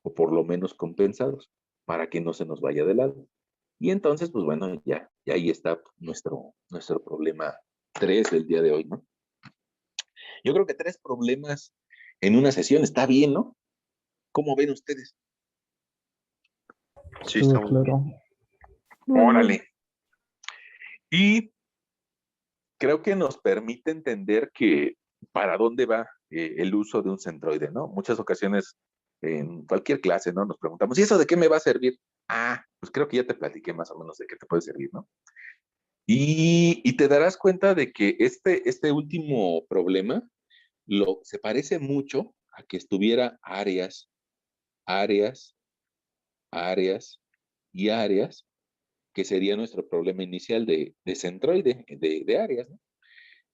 O por lo menos compensados, para que no se nos vaya de lado. Y entonces, pues bueno, ya ahí está nuestro problema 3 del día de hoy, ¿no? Yo creo que 3 problemas en una sesión está bien, ¿no? ¿Cómo ven ustedes? Sí, está muy bien. Órale. Y creo que nos permite entender que para dónde va el uso de un centroide, ¿no? Muchas ocasiones en cualquier clase, ¿no? Nos preguntamos, ¿y eso de qué me va a servir? Ah, pues creo que ya te platiqué más o menos de qué te puede servir, ¿no? Y te darás cuenta de que este último problema se parece mucho a que estuviera áreas, áreas, áreas y áreas, que sería nuestro problema inicial de centroide, de áreas, ¿no?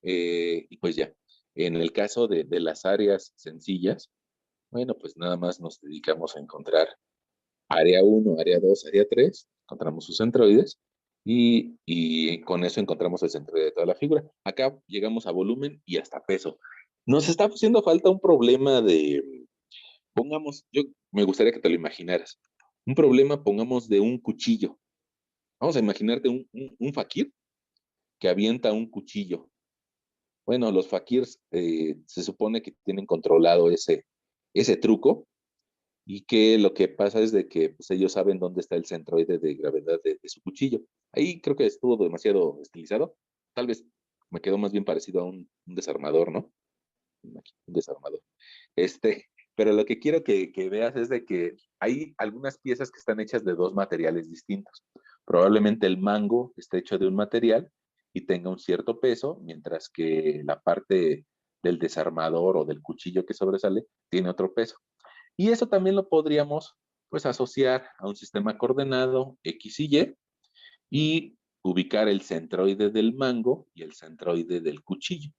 Y pues ya, en el caso de las áreas sencillas, bueno, pues nada más nos dedicamos a encontrar área 1, área 2, área 3, encontramos sus centroides y con eso encontramos el centroide de toda la figura. Acá llegamos a volumen y hasta peso. Nos está haciendo falta un problema pongamos, yo me gustaría que te lo imaginaras, un problema, pongamos, de un cuchillo. Vamos a imaginarte un fakir que avienta un cuchillo. Bueno, los fakirs se supone que tienen controlado ese truco y que lo que pasa es de que pues, ellos saben dónde está el centroide de gravedad de su cuchillo. Ahí creo que estuvo demasiado estilizado. Tal vez me quedó más bien parecido a un desarmador, ¿no? Un desarmador. Pero lo que quiero que veas es de que hay algunas piezas que están hechas de 2 materiales distintos. Probablemente el mango esté hecho de un material y tenga un cierto peso, mientras que la parte del desarmador o del cuchillo que sobresale tiene otro peso. Y eso también lo podríamos pues asociar a un sistema coordenado X y ubicar el centroide del mango y el centroide del cuchillo.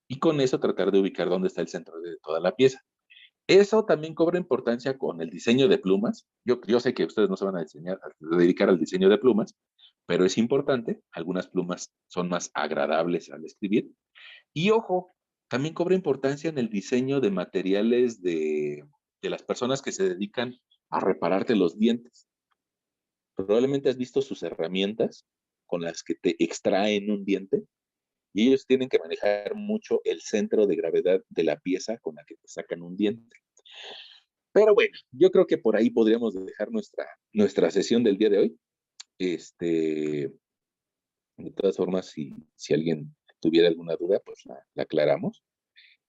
Y con eso tratar de ubicar dónde está el centroide de toda la pieza. Eso también cobra importancia con el diseño de plumas. Yo sé que ustedes no se van a dedicar al diseño de plumas, pero es importante. Algunas plumas son más agradables al escribir. Y ojo, también cobra importancia en el diseño de materiales de las personas que se dedican a repararte los dientes. Probablemente has visto sus herramientas con las que te extraen un diente y ellos tienen que manejar mucho el centro de gravedad de la pieza con la que te sacan un diente. Pero bueno, yo creo que por ahí podríamos dejar nuestra sesión del día de hoy. De todas formas, si alguien tuviera alguna duda, pues la aclaramos.